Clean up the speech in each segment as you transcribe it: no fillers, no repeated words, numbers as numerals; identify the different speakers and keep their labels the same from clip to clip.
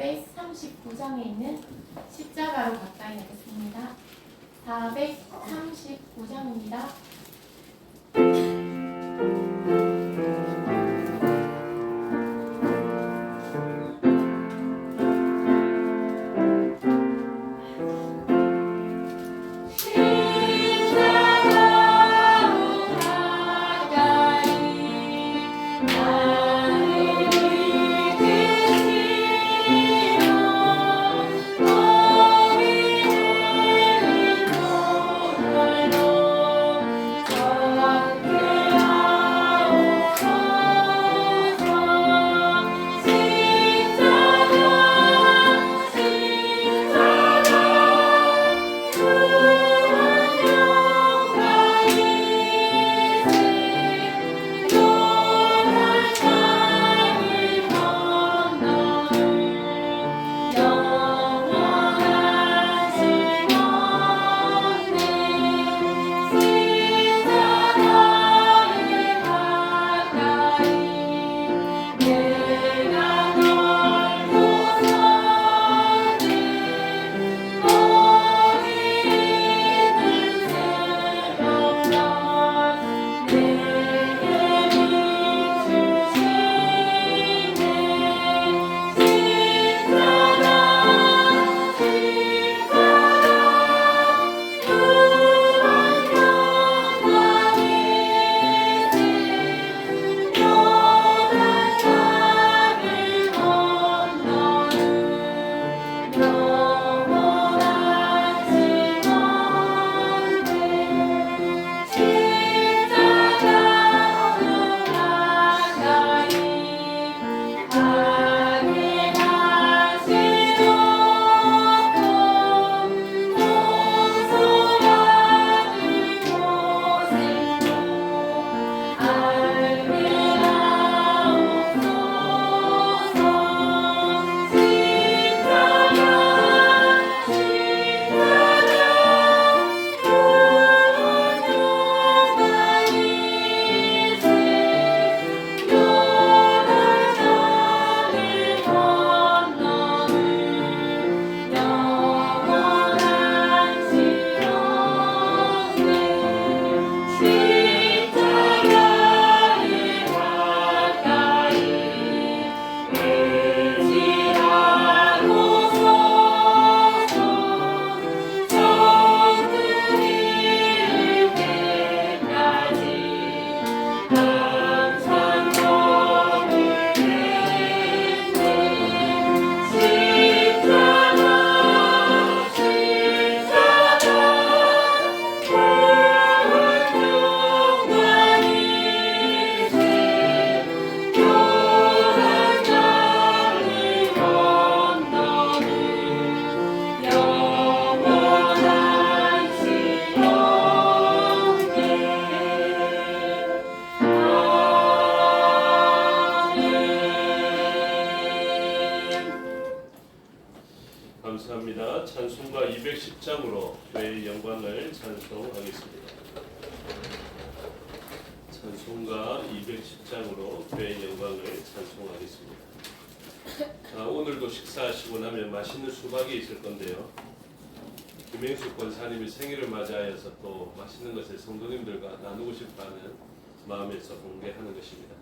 Speaker 1: 439장에 있는 십자가로 가까이 하겠습니다. 439장입니다.
Speaker 2: 감사합니다. 찬송가 210장으로 교회의 영광을 찬송하겠습니다. 찬송가 210장으로 교회의 영광을 찬송하겠습니다. 오늘도 식사하시고 나면 맛있는 수박이 있을 건데요. 김행숙 권사님이 생일을 맞이하여서 또 맛있는 것을 성도님들과 나누고 싶다는 마음에서 공개하는 것입니다.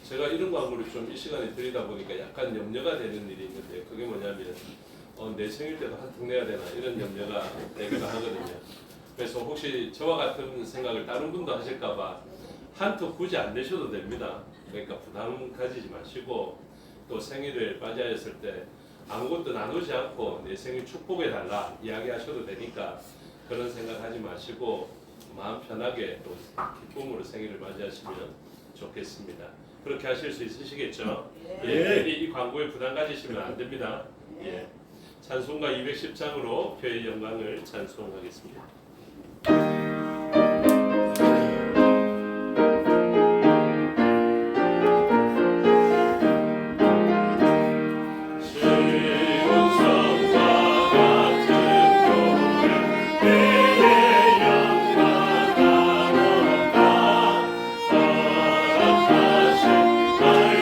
Speaker 2: 제가 이런 광고를 좀 이 시간에 드리다 보니까 약간 염려가 되는 일이 있는데, 그게 뭐냐면 내 생일 때도 한 통 내야 되나 이런 염려가 되기도 하거든요. 그래서 혹시 저와 같은 생각을 다른 분도 하실까봐 한 통 굳이 안 내셔도 됩니다. 그러니까 부담 가지지 마시고, 또 생일을 맞이하였을 때 아무것도 나누지 않고 내 생일 축복해달라 이야기하셔도 되니까 그런 생각하지 마시고 마음 편하게 또 기쁨으로 생일을 맞이하시면 좋겠습니다. 그렇게 하실 수 있으시겠죠? 예. 이 광고에 부담 가지시면 안 됩니다. 예. 찬송가 210장으로 교회의 영광을 찬송하겠습니다.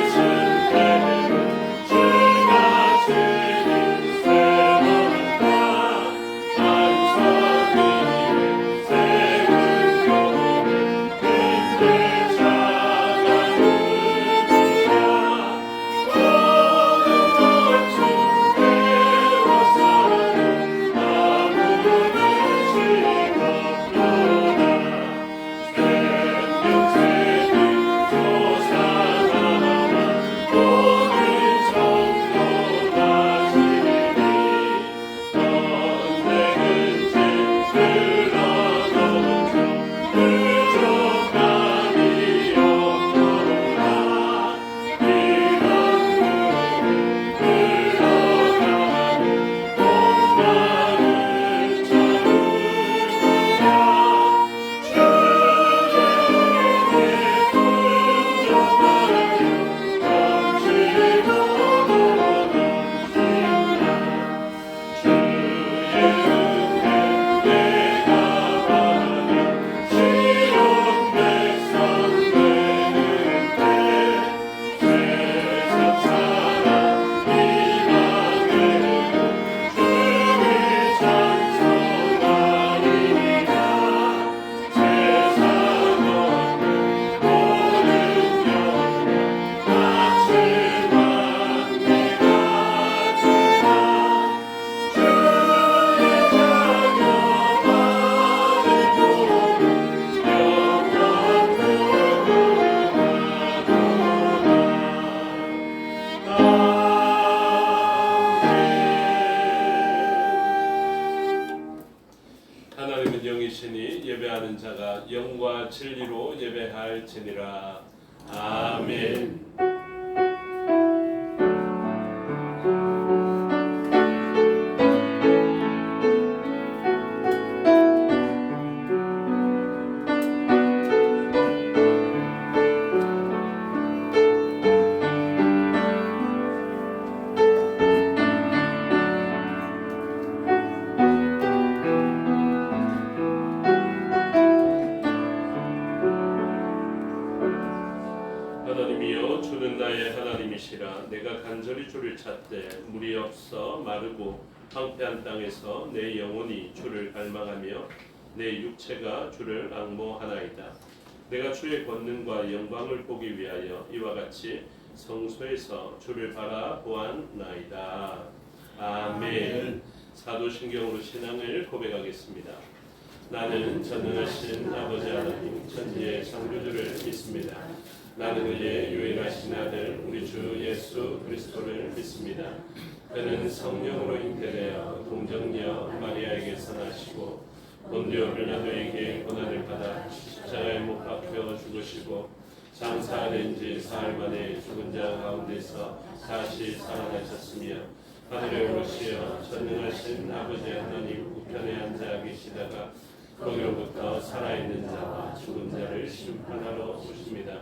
Speaker 3: 말씀대로 주가 주님
Speaker 2: 친히 예배하는 자가 영과 진리로 예배할지니라. 아멘. 하나님이여 주는 나의 하나님이시라. 내가 간절히 주를 찾되 물이 없어 마르고 황폐한 땅에서 내 영혼이 주를 갈망하며 내 육체가 주를 앙모하나이다. 내가 주의 권능과 영광을 보기 위하여 이와 같이 성소에서 주를 바라보았나이다. 아멘. 사도신경으로 신앙을 고백하겠습니다. 나는 전능하신 아버지 하나님 천지의 창조주를 믿습니다. 나는 그의 유일하신 아들 우리 주 예수 그리스도를 믿습니다. 그는 성령으로 잉태되어 동정녀 마리아에게서 나시고 본디오 빌라도에게 고난을 받아 십자가에 못 박혀 죽으시고 장사된 지 사흘 만에 죽은 자 가운데서 다시 살아나셨으며 하늘에 오르시어 전능하신 아버지 하나님 우편에 앉아 계시다가 거기로부터 살아있는 자와 죽은 자를 심판하러 오십니다.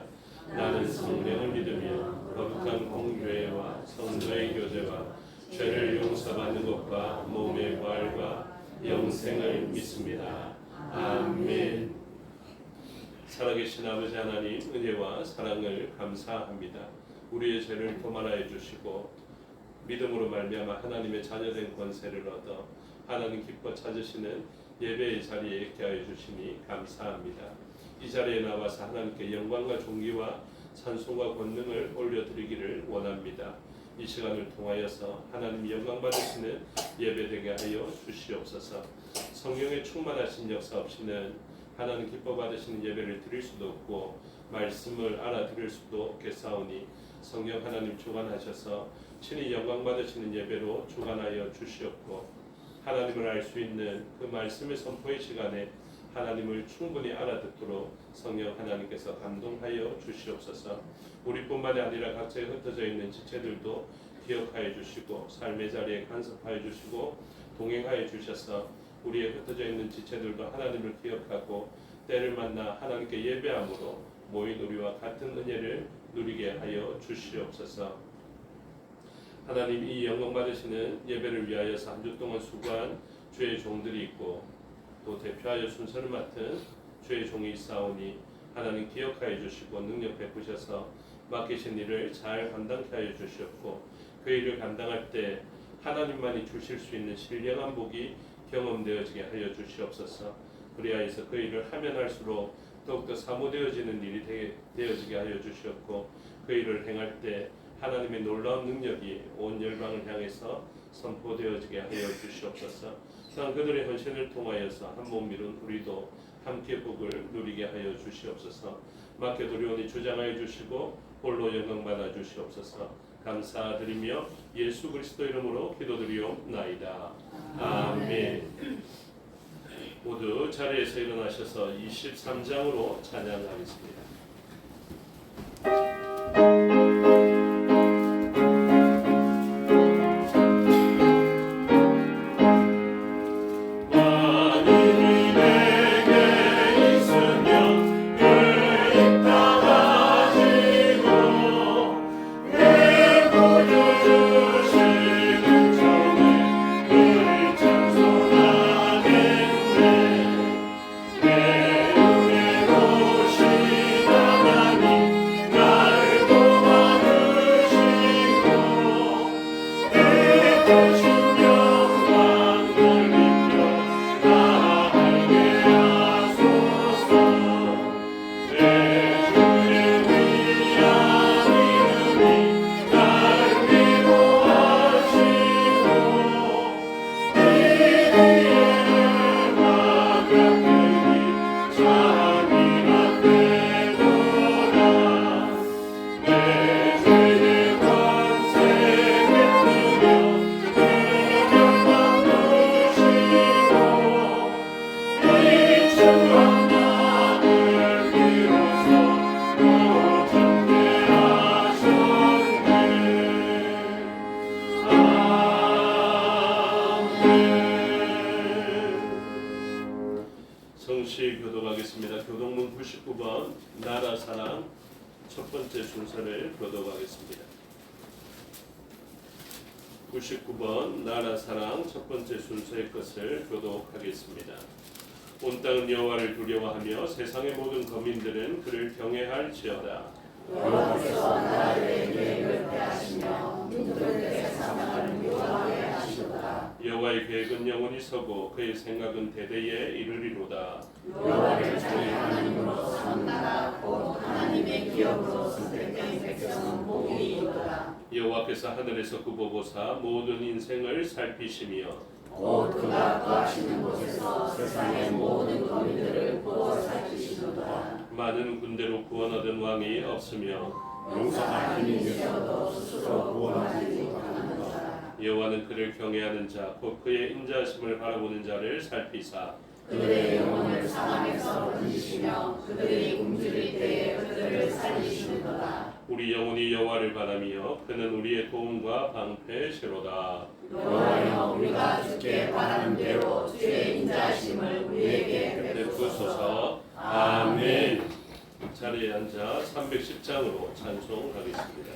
Speaker 2: 나는 성령을 믿으며 거룩한 공교회와 성도의 교제와 죄를 용서받는 것과 몸의 부활과 영생을 믿습니다. 아멘. 살아계신 아버지 하나님 은혜와 사랑을 감사합니다. 우리의 죄를 도말하여 주시고 믿음으로 말미암아 하나님의 자녀된 권세를 얻어 하나님 기뻐 찾으시는 예배의 자리에 있게 하여 주시니 감사합니다. 이 자리에 나와서 하나님께 영광과 존귀와 찬송과 권능을 올려드리기를 원합니다. 이 시간을 통하여서 하나님 영광 받으시는 예배되게 하여 주시옵소서. 성령의 충만하신 역사 없이는 하나님 기뻐 받으시는 예배를 드릴 수도 없고 말씀을 알아들을 수도 없겠사오니 성령 하나님 주관하셔서 친히 영광 받으시는 예배로 주관하여 주시옵고 하나님을 알 수 있는 그 말씀의 선포의 시간에 하나님을 충분히 알아듣도록 성령 하나님께서 감동하여 주시옵소서. 우리뿐만이 아니라 각자에 흩어져 있는 지체들도 기억하여 주시고 삶의 자리에 간섭하여 주시고 동행하여 주셔서 우리의 흩어져 있는 지체들도 하나님을 기억하고 때를 만나 하나님께 예배함으로 모인 우리와 같은 은혜를 누리게 하여 주시옵소서. 하나님 이 영광 받으시는 예배를 위하여서 한 주 동안 수고한 주의 종들이 있고 또 대표하여 순서를 맡은 주의 종이 있사오니 하나님 기억하여 주시고 능력 베푸셔서 맡기신 일을 잘 감당케 하여 주시옵고 그 일을 감당할 때 하나님만이 주실 수 있는 신령한 복이 경험되어지게 하여 주시옵소서. 그리하여서 그 일을 하면 할수록 더욱더 사모되어지는 일이 되어지게 하여 주시옵고 그 일을 행할 때 하나님의 놀라운 능력이 온 열방을 향해서 선포되어지게 하여 주시옵소서. 또한 그들의 헌신을 통하여서 한 몸 이룬 우리도 함께 복을 누리게 하여 주시옵소서. 맡겨드리오니 주장하여 주시고 홀로 영광 받아 주시옵소서. 감사드리며 예수 그리스도 이름으로 기도드리옵나이다. 아멘. 모두 자리에서 일어나셔서 23장으로 찬양하겠습니다.
Speaker 3: 내 눈에 보시나
Speaker 2: 동시에 교독하겠습니다. 교독문 99번 나라 사랑 첫 번째 순서를 교독하겠습니다. 99번 나라 사랑 첫 번째 순서의 것을 교독하겠습니다. 온 땅은 여호와를 두려워하며 세상의 모든 거민들은 그를 경외할지어다.
Speaker 3: 여호와께서 나라의 계획을 폐하시며 민족들의 사상을 묘하게 하시도다.
Speaker 2: 여호와의 계획은 영원히 서고 그의 생각은 대대에 이르리로다.
Speaker 3: 여호와를 찬양하는으로 선 나라 곧 하나님의 기업으로 선택된 백성은 복이 있도다.
Speaker 2: 여호와께서 하늘에서 굽어보사 모든 인생을 살피시며
Speaker 3: 곧 그가 거하시는 곳에서 세상의 모든 거민들을 보호 살피시도다.
Speaker 2: 많은 군대로 구원 얻은 왕이 없으며
Speaker 3: 용서할 힘이 있어도 스스로 구원하지 못하는도다.
Speaker 2: 여호와는 그를 경외하는 자 곧 그의 인자하심을 바라보는 자를 살피사
Speaker 3: 그들의 영혼을 사망에서 건지시며 그들이 굶주릴 때에 그들을 살리시는도다.
Speaker 2: 우리 영혼이 여호와를 바라며 그는 우리의 도움과 방패시로다.
Speaker 3: 여호와여 우리가 주께 바라는 대로 주의 인자하심을 우리에게
Speaker 2: 베푸소서. 아멘. 자리에 앉아 310장으로 찬송하겠습니다.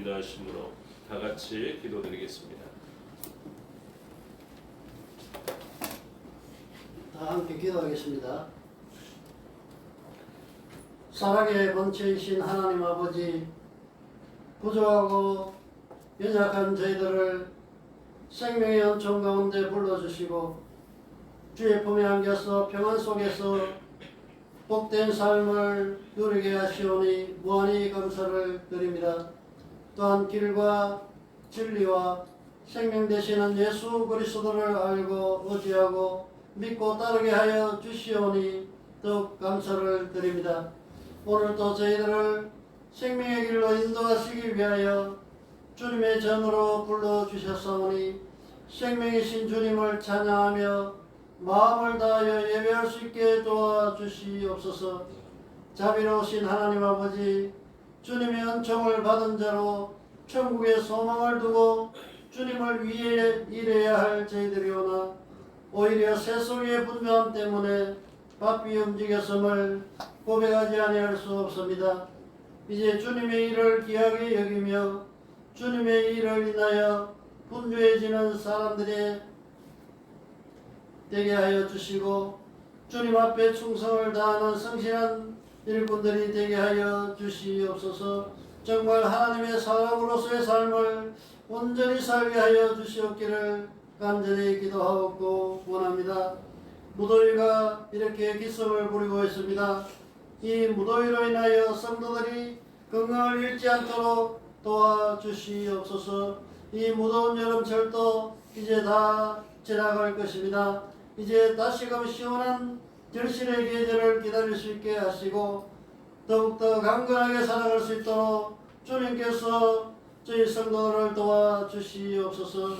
Speaker 2: 인도하심으로 다 같이 기도드리겠습니다.
Speaker 4: 다 함께 기도하겠습니다. 사랑의 본체이신 하나님 아버지, 부족하고 연약한 저희들을 생명의 연총 가운데 불러주시고 주의 품에 안겨서 평안 속에서 복된 삶을 누리게 하시오니 무한히 감사를 드립니다. 또한 길과 진리와 생명 되시는 예수 그리스도를 알고 의지하고 믿고 따르게 하여 주시오니 더욱 감사를 드립니다. 오늘도 저희들을 생명의 길로 인도하시기 위하여 주님의 전으로 불러주셨사오니 생명이신 주님을 찬양하며 마음을 다하여 예배할 수 있게 도와주시옵소서. 자비로우신 하나님 아버지, 주님의 은총을 받은 자로 천국의 소망을 두고 주님을 위해 일해야 할 저희들이오나 오히려 세속의 분주함 때문에 바삐 움직였음을 고백하지 아니할 수 없습니다. 이제 주님의 일을 귀하게 여기며 주님의 일을 인하여 분주해지는 사람들이 되게 하여 주시고 주님 앞에 충성을 다하는 성실한 일꾼들이 되게 하여 주시옵소서. 정말 하나님의 사람으로서의 삶을 온전히 살게 하여 주시옵기를 간절히 기도하옵고 원합니다. 무더위가 이렇게 기승을 부리고 있습니다. 이 무더위로 인하여 성도들이 건강을 잃지 않도록 도와주시옵소서. 이 무더운 여름철도 이제 다 지나갈 것입니다. 이제 다시금 시원한 결실의 계절을 기다릴 수 있게 하시고 더욱더 강건하게 살아갈 수 있도록 주님께서 저희 성도들을 도와주시옵소서.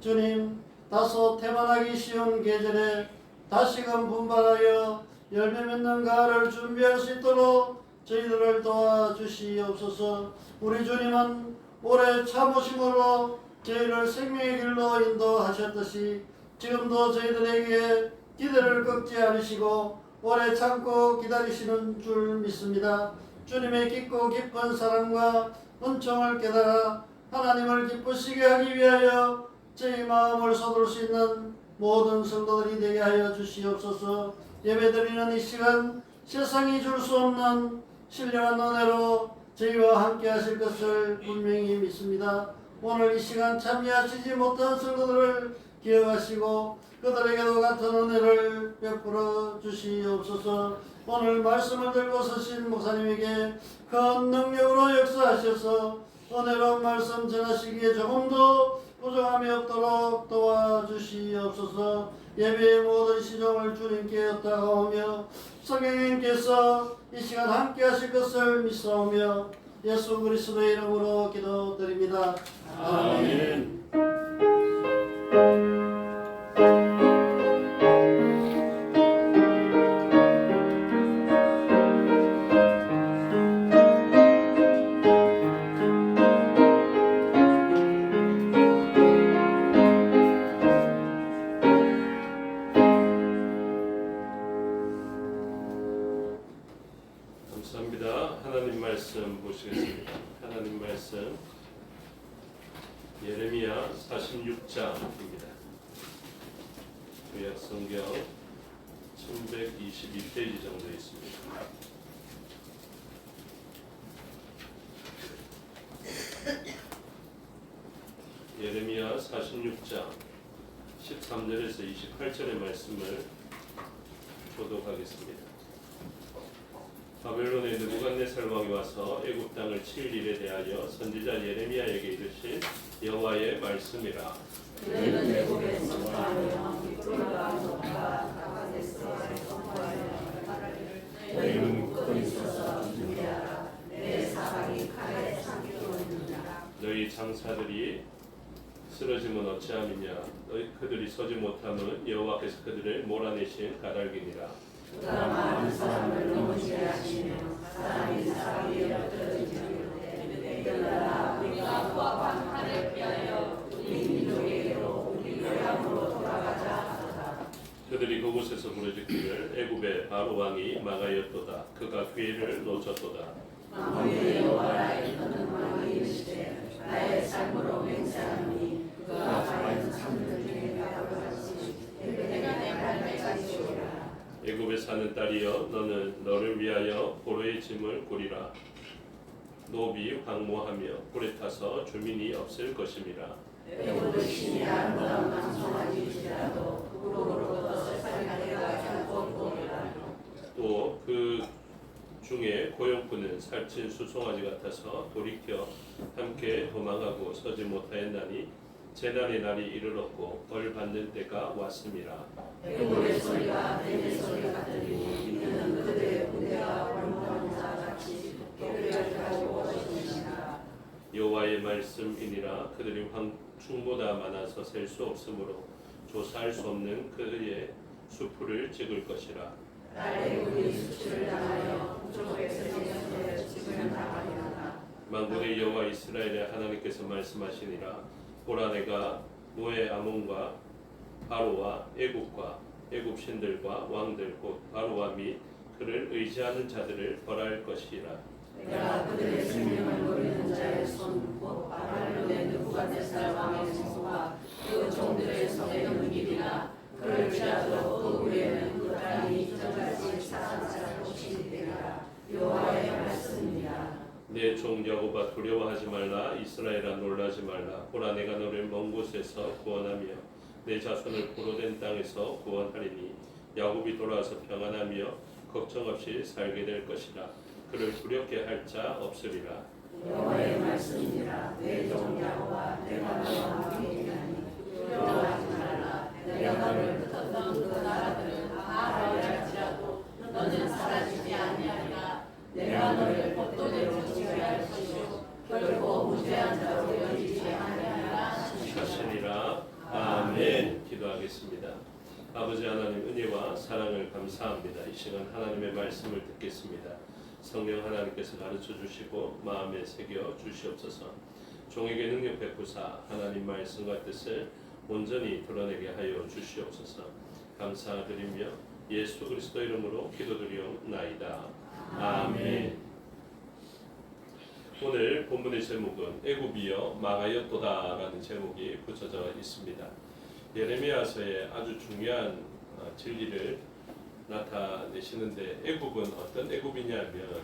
Speaker 4: 주님, 다소 태만하기 쉬운 계절에 다시금 분발하여 열매 맺는 가을을 준비할 수 있도록 저희들을 도와주시옵소서. 우리 주님은 오래 참으심으로 저희를 생명의 길로 인도하셨듯이 지금도 저희들에게 기대를 꺾지 않으시고 오래 참고 기다리시는 줄 믿습니다. 주님의 깊고 깊은 사랑과 은총을 깨달아 하나님을 기쁘시게 하기 위하여 저희 마음을 쏟을 수 있는 모든 성도들이 되게 하여 주시옵소서. 예배드리는 이 시간 세상이 줄 수 없는 신령한 은혜로 저희와 함께 하실 것을 분명히 믿습니다. 오늘 이 시간 참여하시지 못한 성도들을 기억하시고 그들에게도 같은 은혜를 베풀어 주시옵소서. 오늘 말씀을 들고 서신 목사님에게 큰 능력으로 역사하셔서 은혜로운 말씀 전하시기에 조금도 부족함이 없도록 도와주시옵소서. 예배의 모든 시종을 주님께 엇다가오며 성령님께서 이 시간 함께 하실 것을 믿사오며 예수 그리스도의 이름으로 기도드립니다. 아멘.
Speaker 2: 감사합니다. 하나님 말씀 보시겠습니다. 하나님 말씀 예레미야 46장입니다. 구약 성경 1122페이지 정도 있습니다. 예레미야 46장 13절에서 28절의 말씀을 교독하겠습니다. 바벨론의 느부갓네살 왕이 와서 애굽 땅을 칠 일에 대하여 선지자 예레미야에게 이르신 여호와의 말씀이라.
Speaker 3: 그들은 애굽에 선포하며 미끄러가 높아 다가데스에 선포하여 말하기를 너희는 묶고 있어서 준비하라. 내 사방이 칼에 삼키고 있느니라.
Speaker 2: 너희 장사들이 쓰러짐은 어찌함이냐. 너희 그들이 서지 못함은 여호와께서 그들을 몰아내신 까닭이니라.
Speaker 3: 그가 많은 사람을 넘어지게 하시며 사람이 사람 위에 엎드러지는데 일어나라. 우리가 부합한 칼을 피하여 우리 민족에게로 우리 고향으로 돌아가자 하더라.
Speaker 2: 그들이 그곳에서 부르짖기를 애굽의 바로 왕이 망하였도다. 그가 기회를 놓쳤도다.
Speaker 3: 만군의 여호와의 너는 왕이 이르시되 나의 삶으로 맹세하노니 그가 과연 참들 중에 가로같이 내가 내 발매까지 주리라.
Speaker 2: 애굽에 사는 딸이여, 너는 너를 위하여 포로의 짐을 꾸리라. 노비 황무하며 불에 타서 주민이 없을 것임이라.
Speaker 3: 배고도 신이 아름다운 방송하지라도 부끄러움으로 떠서 살가리가 결코 보리라.
Speaker 2: 또 그 중에 고용꾼은 살찐 수송아지 같아서 돌이켜 함께 도망하고 서지 못하였나니 재난의 날이 이르렀고 벌 받는 때가 왔음이라.
Speaker 3: 배고의 소리가 뱀의 소리 같으니 이는 그들의 군대가 원하는 자 같이 도끼를 가지고 오시니라.
Speaker 2: 여호와의 말씀이니라. 그들이 황충보다 많아서 셀 수 없으므로 조사할 수 없는 그의 수풀을 찍을 것이라.
Speaker 3: 딸의 군이 수출을 당하여 북쪽에서 지면에 지면 당하리라.
Speaker 2: 만군의 여호와 이스라엘의 하나님께서 말씀하시니라. 보라 내가 노예 아몬과 바로와 애굽과 애굽 신들과 왕들 곧 바로와 및 그를 의지하는 자들을 벌할 것이라.
Speaker 3: 내가 그들의 생명을 노리는 자의 손, 곧 바벨론의 느부갓네살 왕의 손과 그 종들의 손에 넘기리라. 그를 피하도록 그 후에는 그 땅이 이전같이 사상사를 혹시되리라. 여호와의 말씀이라.
Speaker 2: 내 종 야곱아 두려워하지 말라. 이스라엘아 놀라지 말라. 보라 내가 너를 먼 곳에서 구원하며 내 자손을 포로된 땅에서 구원하리니 야곱이 돌아와서 평안하며 걱정 없이 살게 될 것이라. 그를 두렵게 할 자 없으리라.
Speaker 3: 여호와의 말씀이라. 내 종 야곱아 내가 너와 함께 있나니 두려워하지 말라. 내가 너를 붙었던 그 나라들은 다 하리할지라도 너는 사라지지 아니하리라. 내가 너를 법도대로 지켜할 것이요 결코 무죄한 자로 여기지 아니하리라.
Speaker 2: 하시니라. 아멘. 기도하겠습니다. 아버지 하나님 은혜와 사랑을 감사합니다. 이 시간 하나님의 말씀을 듣겠습니다. 성령 하나님께서 가르쳐 주시고 마음에 새겨 주시옵소서. 종에게 능력 베푸사 하나님 말씀과 뜻을 온전히 드러내게 하여 주시옵소서. 감사드리며 예수 그리스도 이름으로 기도드리옵나이다. 아멘. 오늘 본문의 제목은 애굽이여 망하였도다라는 제목이 붙여져 있습니다. 예레미야서의 아주 중요한 진리를 나타내시는데 애굽은 어떤 애굽이냐면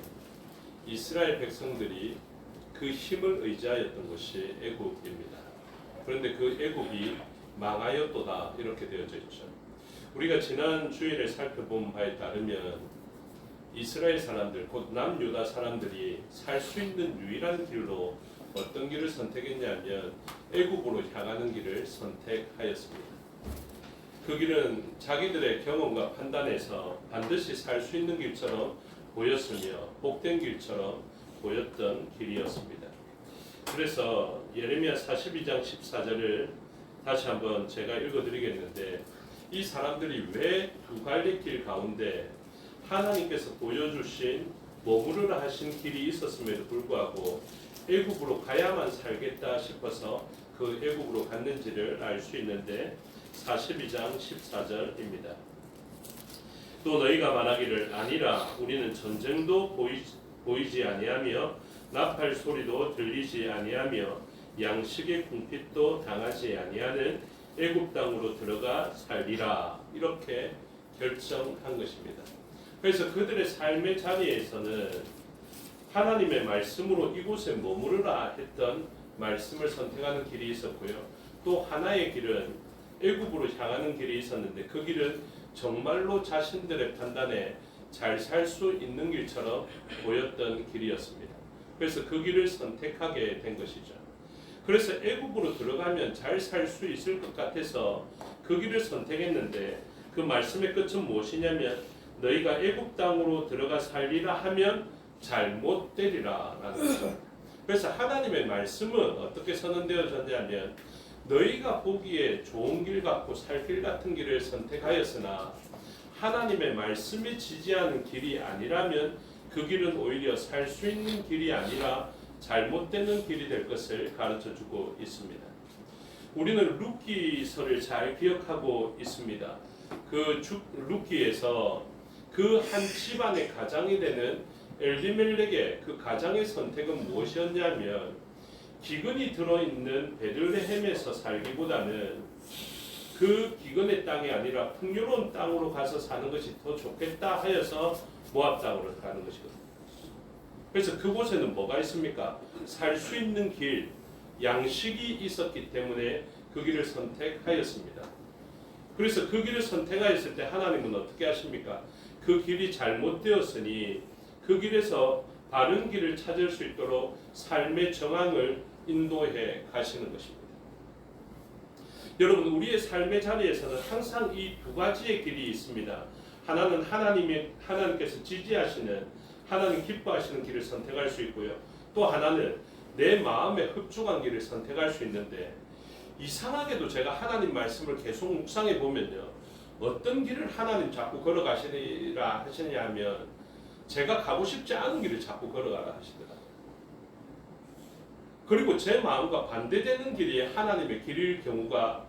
Speaker 2: 이스라엘 백성들이 그 힘을 의지하였던 것이 애굽입니다. 그런데 그 애굽이 망하였도다 이렇게 되어져 있죠. 우리가 지난 주일에 살펴본 바에 따르면 이스라엘 사람들 곧 남유다 사람들이 살 수 있는 유일한 길로 어떤 길을 선택했냐면 애굽으로 향하는 길을 선택하였습니다. 그 길은 자기들의 경험과 판단에서 반드시 살 수 있는 길처럼 보였으며 복된 길처럼 보였던 길이었습니다. 그래서 예레미야 42장 14절을 다시 한번 제가 읽어드리겠는데 이 사람들이 왜 두 갈래 길 가운데 하나님께서 보여주신 머무르라 하신 길이 있었음에도 불구하고 애굽으로 가야만 살겠다 싶어서 그 애굽으로 갔는지를 알 수 있는데 42장 14절입니다. 또 너희가 말하기를 아니라 우리는 전쟁도 보이지 아니하며 나팔 소리도 들리지 아니하며 양식의 궁핍도 당하지 아니하는 애굽 땅으로 들어가 살리라 이렇게 결정한 것입니다. 그래서 그들의 삶의 자리에서는 하나님의 말씀으로 이곳에 머무르라 했던 말씀을 선택하는 길이 있었고요. 또 하나의 길은 애굽으로 향하는 길이 있었는데 그 길은 정말로 자신들의 판단에 잘 살 수 있는 길처럼 보였던 길이었습니다. 그래서 그 길을 선택하게 된 것이죠. 그래서 애굽으로 들어가면 잘 살 수 있을 것 같아서 그 길을 선택했는데 그 말씀의 끝은 무엇이냐면 너희가 애굽 땅으로 들어가 살리라 하면 잘못되리라 라는 것입니다. 그래서 하나님의 말씀은 어떻게 선언되어졌냐면 너희가 보기에 좋은 길 같고 살 길 같은 길을 선택하였으나 하나님의 말씀이 지지하는 길이 아니라면 그 길은 오히려 살 수 있는 길이 아니라 잘못되는 길이 될 것을 가르쳐주고 있습니다. 우리는 룻기서를 잘 기억하고 있습니다. 그 룻기에서 그 한 집안의 가장이 되는 엘리멜렉의 그 가장의 선택은 무엇이었냐면 기근이 들어있는 베들레헴에서 살기보다는 그 기근의 땅이 아니라 풍요로운 땅으로 가서 사는 것이 더 좋겠다 하여서 모압 땅으로 가는 것이거든요. 그래서 그곳에는 뭐가 있습니까? 살 수 있는 길, 양식이 있었기 때문에 그 길을 선택하였습니다. 그래서 그 길을 선택하였을 때 하나님은 어떻게 하십니까? 그 길이 잘못되었으니 그 길에서 바른 길을 찾을 수 있도록 삶의 정황을 인도해 가시는 것입니다. 여러분, 우리의 삶의 자리에서는 항상 이 두 가지의 길이 있습니다. 하나는 하나님께서 지지하시는, 하나님 기뻐하시는 길을 선택할 수 있고요. 또 하나는 내 마음에 흡족한 길을 선택할 수 있는데, 이상하게도 제가 하나님 말씀을 계속 묵상해 보면요, 어떤 길을 하나님 자꾸 걸어가시리라 하시냐 하면 제가 가고 싶지 않은 길을 자꾸 걸어가라 하시더라고요. 그리고 제 마음과 반대되는 길이 하나님의 길일 경우가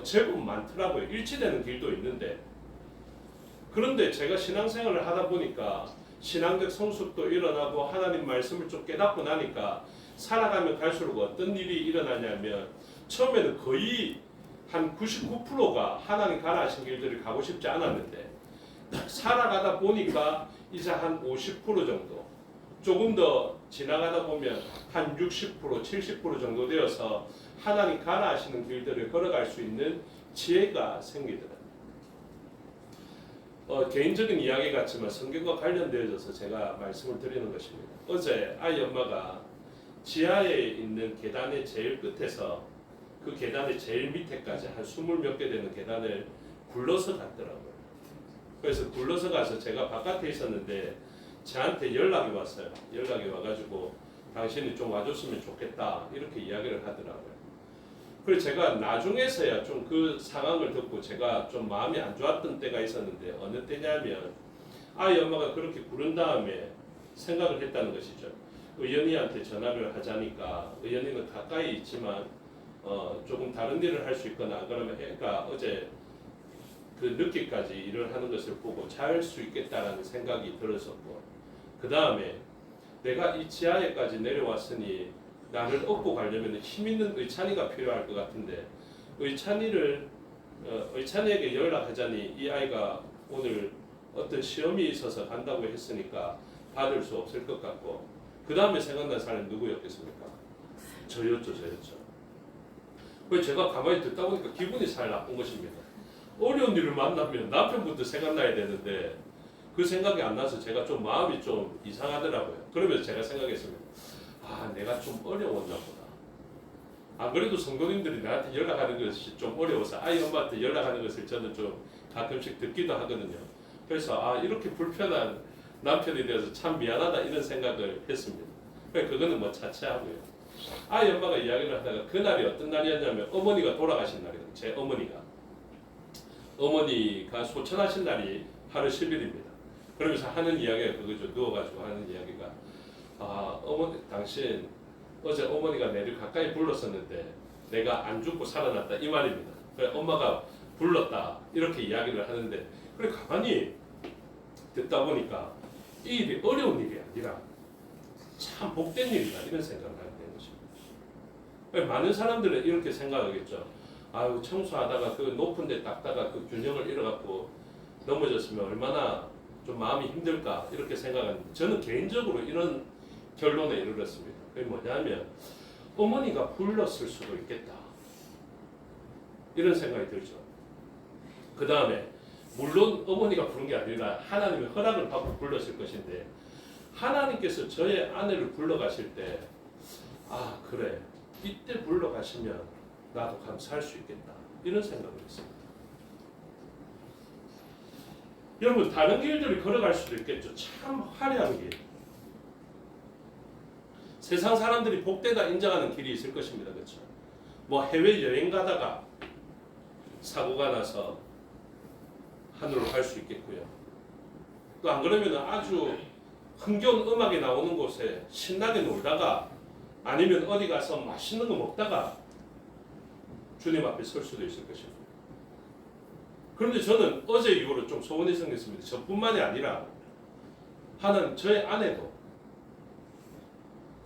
Speaker 2: 제법 많더라고요. 일치되는 길도 있는데, 그런데 제가 신앙생활을 하다 보니까 신앙적 성숙도 일어나고 하나님 말씀을 좀 깨닫고 나니까 살아가면 갈수록 어떤 일이 일어나냐면, 처음에는 거의 한 99%가 하나님 가라 하신 길들을 가고 싶지 않았는데, 살아가다 보니까 이제 한 50% 정도, 조금 더 지나가다 보면 한 60%, 70% 정도 되어서 하나님 가라 하시는 길들을 걸어갈 수 있는 지혜가 생기더라고요. 개인적인 이야기 같지만 성경과 관련되어져서 제가 말씀을 드리는 것입니다. 어제 아이 엄마가 지하에 있는 계단의 제일 끝에서 그 계단의 제일 밑에까지 한 20몇 개 되는 계단을 굴러서 갔더라고요. 그래서 굴러서 가서 제가 바깥에 있었는데 저한테 연락이 왔어요. 연락이 와가지고 당신이 좀 와줬으면 좋겠다 이렇게 이야기를 하더라고요. 그래서 제가 나중에서야 좀 그 상황을 듣고 제가 좀 마음이 안 좋았던 때가 있었는데, 어느 때냐면 아이 엄마가 그렇게 부른 다음에 생각을 했다는 것이죠. 의연이한테 전화를 하자니까 의연이는 가까이 있지만 조금 다른 일을 할 수 있거나, 그러면 애가 어제 그 늦게까지 일을 하는 것을 보고 잘 수 있겠다라는 생각이 들었었고, 그 다음에 내가 이 지하에까지 내려왔으니 나를 업고 가려면 힘 있는 의찬이가 필요할 것 같은데, 의찬이에게 연락하자니 이 아이가 오늘 어떤 시험이 있어서 간다고 했으니까 받을 수 없을 것 같고, 그 다음에 생각난 사람이 누구였겠습니까? 저였죠. 그래서 제가 가만히 듣다 보니까 기분이 살 나쁜 것입니다. 어려운 일을 만나면 남편부터 생각나야 되는데 그 생각이 안 나서 제가 좀 마음이 좀 이상하더라고요. 그러면서 제가 생각했습니다. 내가 좀 어려웠나 보다. 안 그래도 성도님들이 나한테 연락하는 것이 좀 어려워서 아이 엄마한테 연락하는 것을 저는 좀 가끔씩 듣기도 하거든요. 그래서 이렇게 불편한 남편이 되어서 참 미안하다 이런 생각을 했습니다. 그거는 뭐 차치하고요. 아이 엄마가 이야기를 하다가 그날이 어떤 날이었냐면 어머니가 돌아가신 날이거든요. 제 어머니가 소천하신 날이 8월 10일입니다. 그러면서 하는 이야기가 그거죠. 누워가지고 하는 이야기가 어머니 당신 어제 어머니가 내를 가까이 불렀었는데 내가 안 죽고 살아났다 이 말입니다. 그래 엄마가 불렀다 이렇게 이야기를 하는데, 그래 가만히 듣다 보니까 이 일이 어려운 일이 아니라 참 복된 일이다 이런 생각을 하게 된 것입니다. 많은 사람들은 이렇게 생각하겠죠. 청소하다가 그 높은 데 닦다가 그 균형을 잃어갖고 넘어졌으면 얼마나 좀 마음이 힘들까 이렇게 생각하는데, 저는 개인적으로 이런 결론에 이르렀습니다. 그게 뭐냐면 어머니가 불렀을 수도 있겠다 이런 생각이 들죠. 그 다음에 물론 어머니가 부른 게 아니라 하나님의 허락을 받고 불렀을 것인데, 하나님께서 저의 아내를 불러가실 때 그래 이때 불러가시면 나도 감사할 수 있겠다 이런 생각을 했습니다. 여러분, 다른 길들을 걸어갈 수도 있겠죠. 참 화려한 길, 세상 사람들이 복되다 인정하는 길이 있을 것입니다. 그렇죠? 뭐 해외 여행 가다가 사고가 나서 하늘로 갈 수 있겠고요. 또 안 그러면 아주 흥겨운 음악이 나오는 곳에 신나게 놀다가, 아니면 어디 가서 맛있는 거 먹다가 주님 앞에 설 수도 있을 것입니다. 그런데 저는 어제 이후로 좀 소원이 생겼습니다. 저뿐만이 아니라 하나님 저의 아내도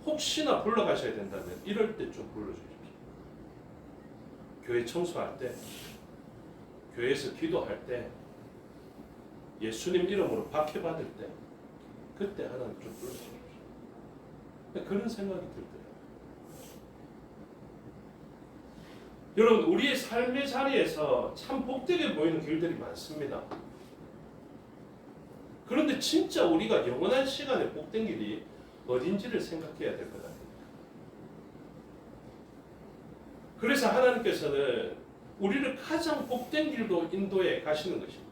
Speaker 2: 혹시나 불러가셔야 된다면 이럴 때 좀 불러주십시오. 교회 청소할 때, 교회에서 기도할 때, 예수님 이름으로 박해받을 때, 그때 하나님 좀 불러주십시오. 그런 생각이 들더라고요. 여러분 우리의 삶의 자리에서 참 복되게 보이는 길들이 많습니다. 그런데 진짜 우리가 영원한 시간에 복된 길이 어딘지를 생각해야 될 것 같아요. 그래서 하나님께서는 우리를 가장 복된 길로 인도해 가시는 것입니다.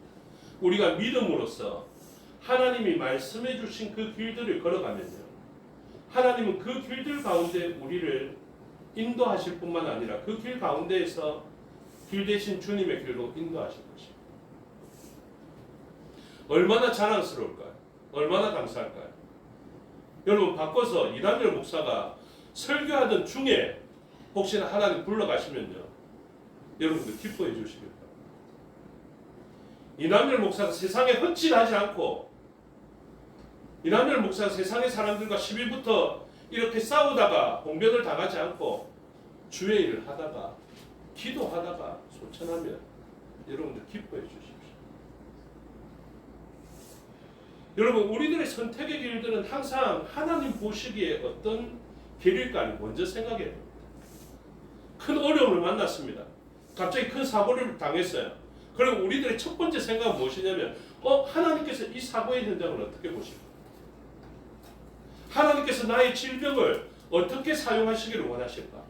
Speaker 2: 우리가 믿음으로써 하나님이 말씀해 주신 그 길들을 걸어가면요, 하나님은 그 길들 가운데 우리를 인도하실 뿐만 아니라 그 길 가운데에서 길 대신 주님의 길로 인도하실 것입니다. 얼마나 자랑스러울까요? 얼마나 감사할까요? 여러분 바꿔서 이단열 목사가 설교하던 중에 혹시나 하나님 불러가시면요, 여러분들 기뻐해 주시길 바랍니다. 이단열 목사가 세상에 헛짓하지 않고, 이단열 목사가 세상의 사람들과 시비부터 이렇게 싸우다가 봉변을 당하지 않고 주의 일을 하다가 기도하다가 소천하면 여러분들 기뻐해 주십시오. 여러분 우리들의 선택의 길들은 항상 하나님 보시기에 어떤 길일까 먼저 생각해야 됩니다. 큰 어려움을 만났습니다. 갑자기 큰 사고를 당했어요. 그럼 우리들의 첫 번째 생각은 무엇이냐면 하나님께서 이 사고의 현장을 어떻게 보실까? 하나님께서 나의 질병을 어떻게 사용하시기를 원하실까?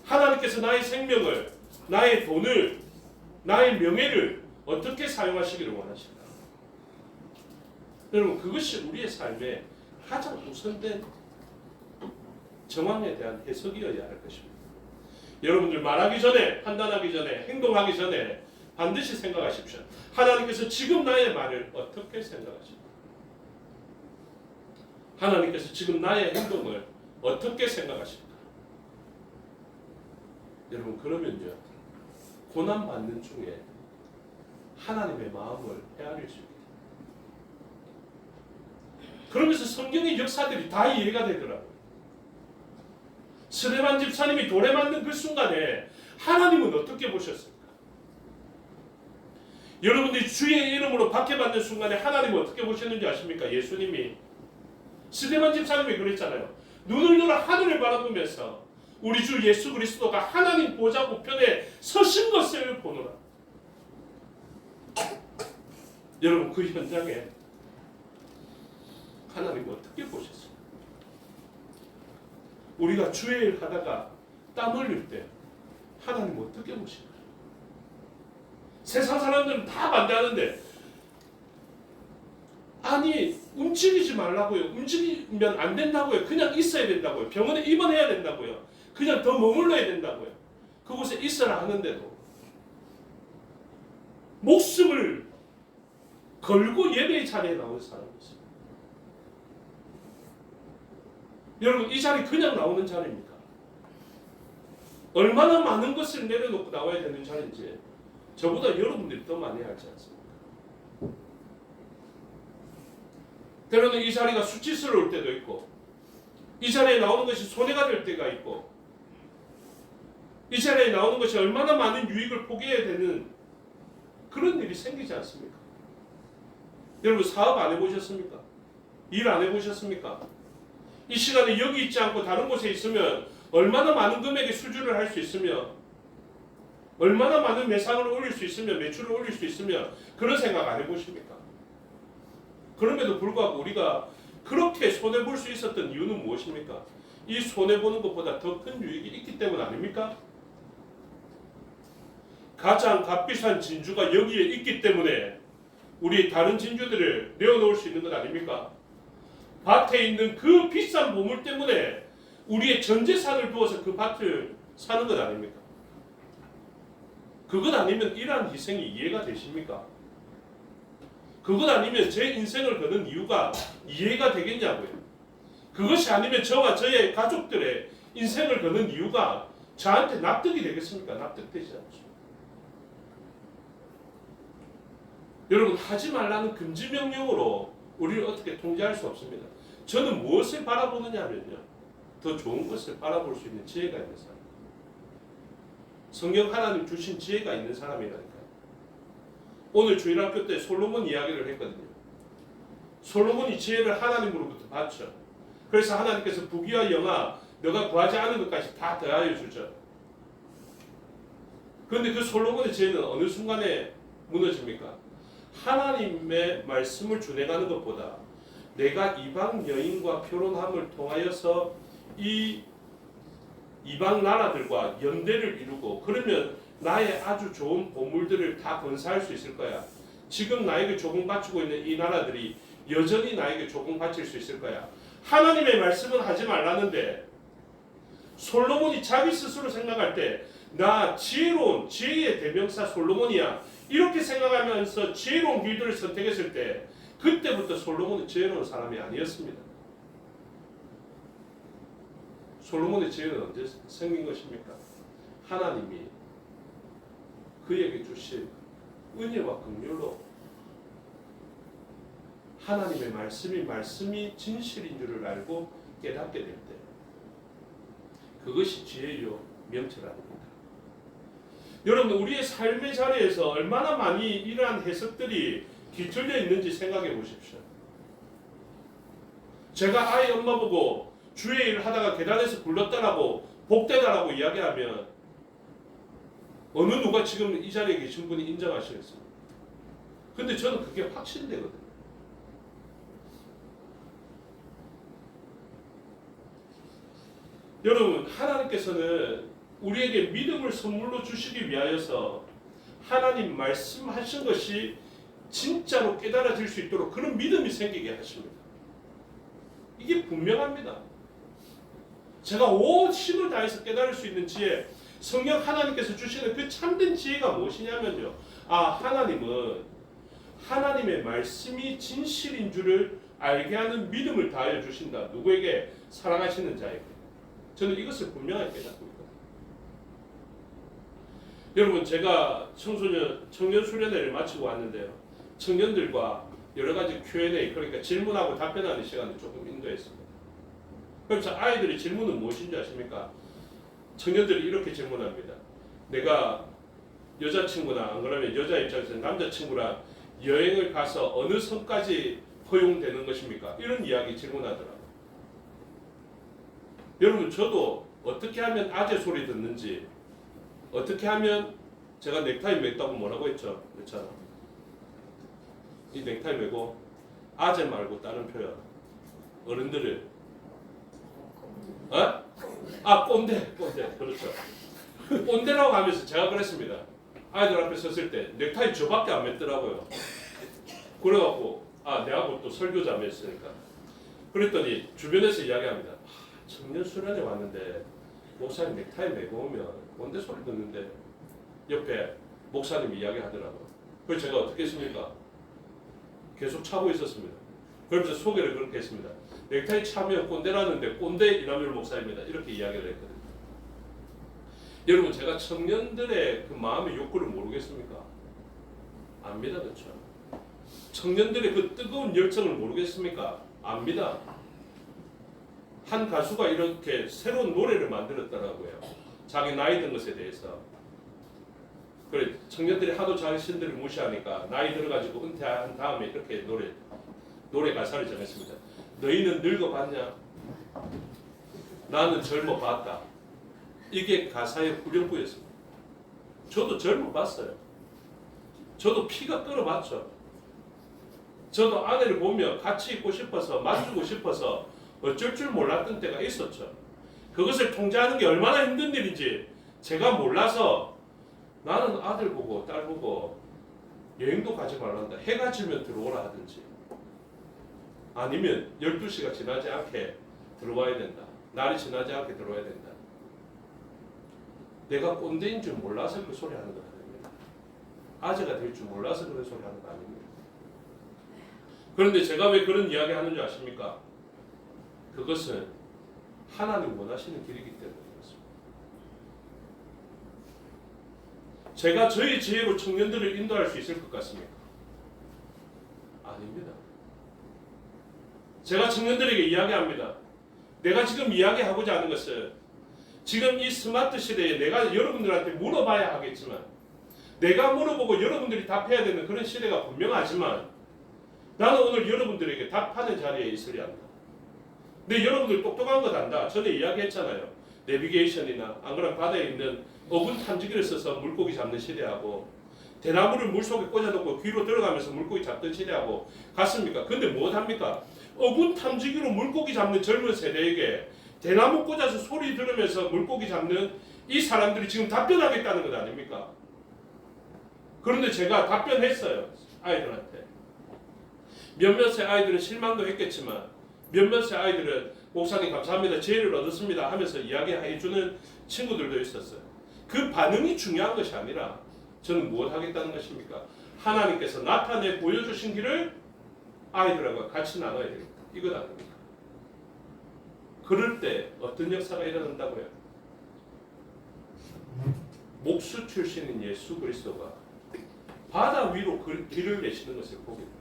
Speaker 2: 하나님께서 나의 생명을, 나의 돈을, 나의 명예를 어떻게 사용하시기를 원하실까? 여러분 그것이 우리의 삶의 가장 우선된 정황에 대한 해석이어야 할 것입니다. 여러분들 말하기 전에, 판단하기 전에, 행동하기 전에 반드시 생각하십시오. 하나님께서 지금 나의 말을 어떻게 생각하십니까? 하나님께서 지금 나의 행동을 어떻게 생각하십니까? 여러분 그러면요, 고난받는 중에 하나님의 마음을 헤아릴 수 있습니다. 그러면서 성경의 역사들이 다 이해가 되더라고요. 스데반 집사님이 돌에 맞는 그 순간에 하나님은 어떻게 보셨습니까? 여러분들이 주의 이름으로 박해받는 순간에 하나님은 어떻게 보셨는지 아십니까? 예수님이 스데반 집사님이 그랬잖아요. 눈을 들어 하늘을 바라보면서 우리 주 예수 그리스도가 하나님 보좌 우편에 서신 것을 보노라. 여러분 그 현장에 하나님은 어떻게 보셨어요? 우리가 주의 일 하다가 땀 흘릴 때 하나님은 어떻게 보실까요? 세상 사람들은 다 반대하는데, 아니 움직이지 말라고요. 움직이면 안 된다고요. 그냥 있어야 된다고요. 병원에 입원해야 된다고요. 그냥 더 머물러야 된다고요. 그곳에 있어라 하는데도 목숨을 걸고 예배의 자리에 나오는 사람이 있습니다. 여러분 이 자리 그냥 나오는 자리입니까? 얼마나 많은 것을 내려놓고 나와야 되는 자리인지 저보다 여러분들이 더 많이 알지 않습니까? 때로는 이 자리가 수치스러울 때도 있고, 이 자리에 나오는 것이 손해가 될 때가 있고, 이 자리에 나오는 것이 얼마나 많은 유익을 포기해야 되는 그런 일이 생기지 않습니까? 여러분 사업 안 해보셨습니까? 일 안 해보셨습니까? 이 시간에 여기 있지 않고 다른 곳에 있으면 얼마나 많은 금액의 수주를 할 수 있으며, 얼마나 많은 매상을 올릴 수 있으며, 매출을 올릴 수 있으며, 그런 생각 안 해보십니까? 그럼에도 불구하고 우리가 그렇게 손해볼 수 있었던 이유는 무엇입니까? 이 손해보는 것보다 더 큰 유익이 있기 때문 아닙니까? 가장 값비싼 진주가 여기에 있기 때문에 우리 다른 진주들을 내어놓을 수 있는 것 아닙니까? 밭에 있는 그 비싼 보물 때문에 우리의 전 재산을 두어서 그 밭을 사는 것 아닙니까? 그것 아니면 이러한 희생이 이해가 되십니까? 그것 아니면 제 인생을 거는 이유가 이해가 되겠냐고요. 그것이 아니면 저와 저의 가족들의 인생을 거는 이유가 저한테 납득이 되겠습니까? 납득되지 않죠. 여러분 하지 말라는 금지 명령으로 우리를 어떻게 통제할 수 없습니다. 저는 무엇을 바라보느냐 하면요, 더 좋은 것을 바라볼 수 있는 지혜가 있는 사람, 성경 하나님 주신 지혜가 있는 사람이라니까요. 오늘 주일학교 때 솔로몬 이야기를 했거든요. 솔로몬이 지혜를 하나님으로부터 받죠. 그래서 하나님께서 부귀와 영화 너가 구하지 않은 것까지 다 더하여 주죠. 그런데 그 솔로몬의 지혜는 어느 순간에 무너집니까? 하나님의 말씀을 준행하는 것보다 내가 이방 여인과 결혼함을 통하여서 이 이방 나라들과 연대를 이루고 그러면 나의 아주 좋은 보물들을 다 건사할 수 있을 거야. 지금 나에게 조공바치고 있는 이 나라들이 여전히 나에게 조공바칠 수 있을 거야. 하나님의 말씀은 하지 말라는데 솔로몬이 자기 스스로 생각할 때 나 지혜로운 지혜의 대명사 솔로몬이야 이렇게 생각하면서 지혜로운 길들을 선택했을 때 그때부터 솔로몬은 지혜로운 사람이 아니었습니다. 솔로몬의 지혜는 언제 생긴 것입니까? 하나님이 그에게 주신 은혜와 긍휼로 하나님의 말씀이 진실인 줄을 알고 깨닫게 될 때 그것이 지혜요 명철아닙니다. 여러분 우리의 삶의 자리에서 얼마나 많이 이러한 해석들이 길들여 있는지 생각해 보십시오. 제가 아이 엄마 보고 주의 일을 하다가 계단에서 굴렀다라고 복되다라고 이야기하면 어느 누가 지금 이 자리에 계신 분이 인정하시겠습니까? 근데 저는 그게 확신되거든요. 여러분 하나님께서는 우리에게 믿음을 선물로 주시기 위하여서 하나님 말씀하신 것이 진짜로 깨달아질 수 있도록 그런 믿음이 생기게 하십니다. 이게 분명합니다. 제가 온 힘을 다해서 깨달을 수 있는 지혜, 성령 하나님께서 주시는 그 참된 지혜가 무엇이냐면요. 하나님은 하나님의 말씀이 진실인 줄을 알게 하는 믿음을 다하여 주신다. 누구에게? 사랑하시는 자에게. 저는 이것을 분명하게 깨닫고 있거든요. 여러분 제가 청년 수련회를 마치고 왔는데요. 청년들과 여러 가지 Q&A 그러니까 질문하고 답변하는 시간을 조금 인도했습니다. 그래서 아이들의 질문은 무엇인지 아십니까? 청년들이 이렇게 질문합니다. 내가 여자친구나 안 그러면 여자 입장에서 남자친구랑 여행을 가서 어느 선까지 허용되는 것입니까? 이런 이야기 질문하더라고요. 여러분 저도 어떻게 하면 아재 소리 듣는지 어떻게 하면 제가 넥타이 맸다고 뭐라고 했죠? 그렇잖아. 이 넥타이 매고 아재 말고 다른 표현 어른들을 꼰대 그렇죠. 꼰대라고 하면서 제가 그랬습니다. 아이들 앞에 섰을 때 넥타이 저밖에 안 맸더라고요. 그래갖고 내하고 또 설교자 맸으니까 그랬더니 주변에서 이야기합니다. 청년 수련회 왔는데 목사님 넥타이 매고 오면 꼰대 소리 듣는데 옆에 목사님이 이야기하더라고요. 그래서 제가 어떻게 했습니까? 계속 차고 있었습니다. 그러면서 소개를 그렇게 했습니다. 넥타이 차면 꼰대라는데 꼰대 이남열 목사입니다. 이렇게 이야기를 했거든요. 여러분 제가 청년들의 그 마음의 욕구를 모르겠습니까? 압니다. 그렇죠? 청년들의 그 뜨거운 열정을 모르겠습니까? 압니다. 한 가수가 이렇게 새로운 노래를 만들었더라고요. 자기 나이 든 것에 대해서. 그래 청년들이 하도 자신들을 무시하니까 나이 들어가지고 은퇴한 다음에 이렇게 노래 가사를 정했습니다. 너희는 늙어봤냐? 나는 젊어봤다. 이게 가사의 후렴구였습니다. 저도 젊어봤어요. 저도 피가 끓어봤죠. 저도 아내를 보며 같이 있고 싶어서 맞추고 싶어서 어쩔 줄 몰랐던 때가 있었죠. 그것을 통제하는 게 얼마나 힘든 일인지 제가 몰라서 나는 아들 보고 딸 보고 여행도 가지 말란다. 해가 지면 들어오라 하든지 아니면 12시가 지나지 않게 들어와야 된다. 날이 지나지 않게 들어와야 된다. 내가 꼰대인 줄 몰라서 그 소리 하는 거 아닙니다. 아재가 될 줄 몰라서 그런 소리 하는 거 아닙니다. 그런데 제가 왜 그런 이야기 하는 줄 아십니까? 그것은 하나님 원하시는 길이기 때문이었습니다. 제가 저희 지혜로 청년들을 인도할 수 있을 것 같습니까? 아닙니다. 제가 청년들에게 이야기합니다. 내가 지금 이야기하고자 하는 것은 지금 이 스마트 시대에 내가 여러분들한테 물어봐야 하겠지만 내가 물어보고 여러분들이 답해야 되는 그런 시대가 분명하지만 나는 오늘 여러분들에게 답하는 자리에 있으려 한다. 근데 여러분들 똑똑한 것 안다. 전에 이야기했잖아요. 내비게이션이나 안 그러면 바다에 있는 어군 탐지기를 써서 물고기 잡는 시대하고 대나무를 물속에 꽂아놓고 귀로 들어가면서 물고기 잡던 시대하고 같습니까? 근데 무엇합니까? 어군 탐지기로 물고기 잡는 젊은 세대에게 대나무 꽂아서 소리 들으면서 물고기 잡는 이 사람들이 지금 답변하겠다는 것 아닙니까? 그런데 제가 답변했어요. 아이들한테. 몇몇의 아이들은 실망도 했겠지만 몇몇의 아이들은 목사님 감사합니다. 지혜를 얻었습니다 하면서 이야기해주는 친구들도 있었어요. 그 반응이 중요한 것이 아니라 저는 무엇 하겠다는 것입니까? 하나님께서 나타내 보여주신 길을 아이들하고 같이 나눠야 되겠다. 이것 아닙니까? 그럴 때 어떤 역사가 일어난다고요? 목수 출신인 예수 그리스도가 바다 위로 길을 내시는 것을 보게 됩니다.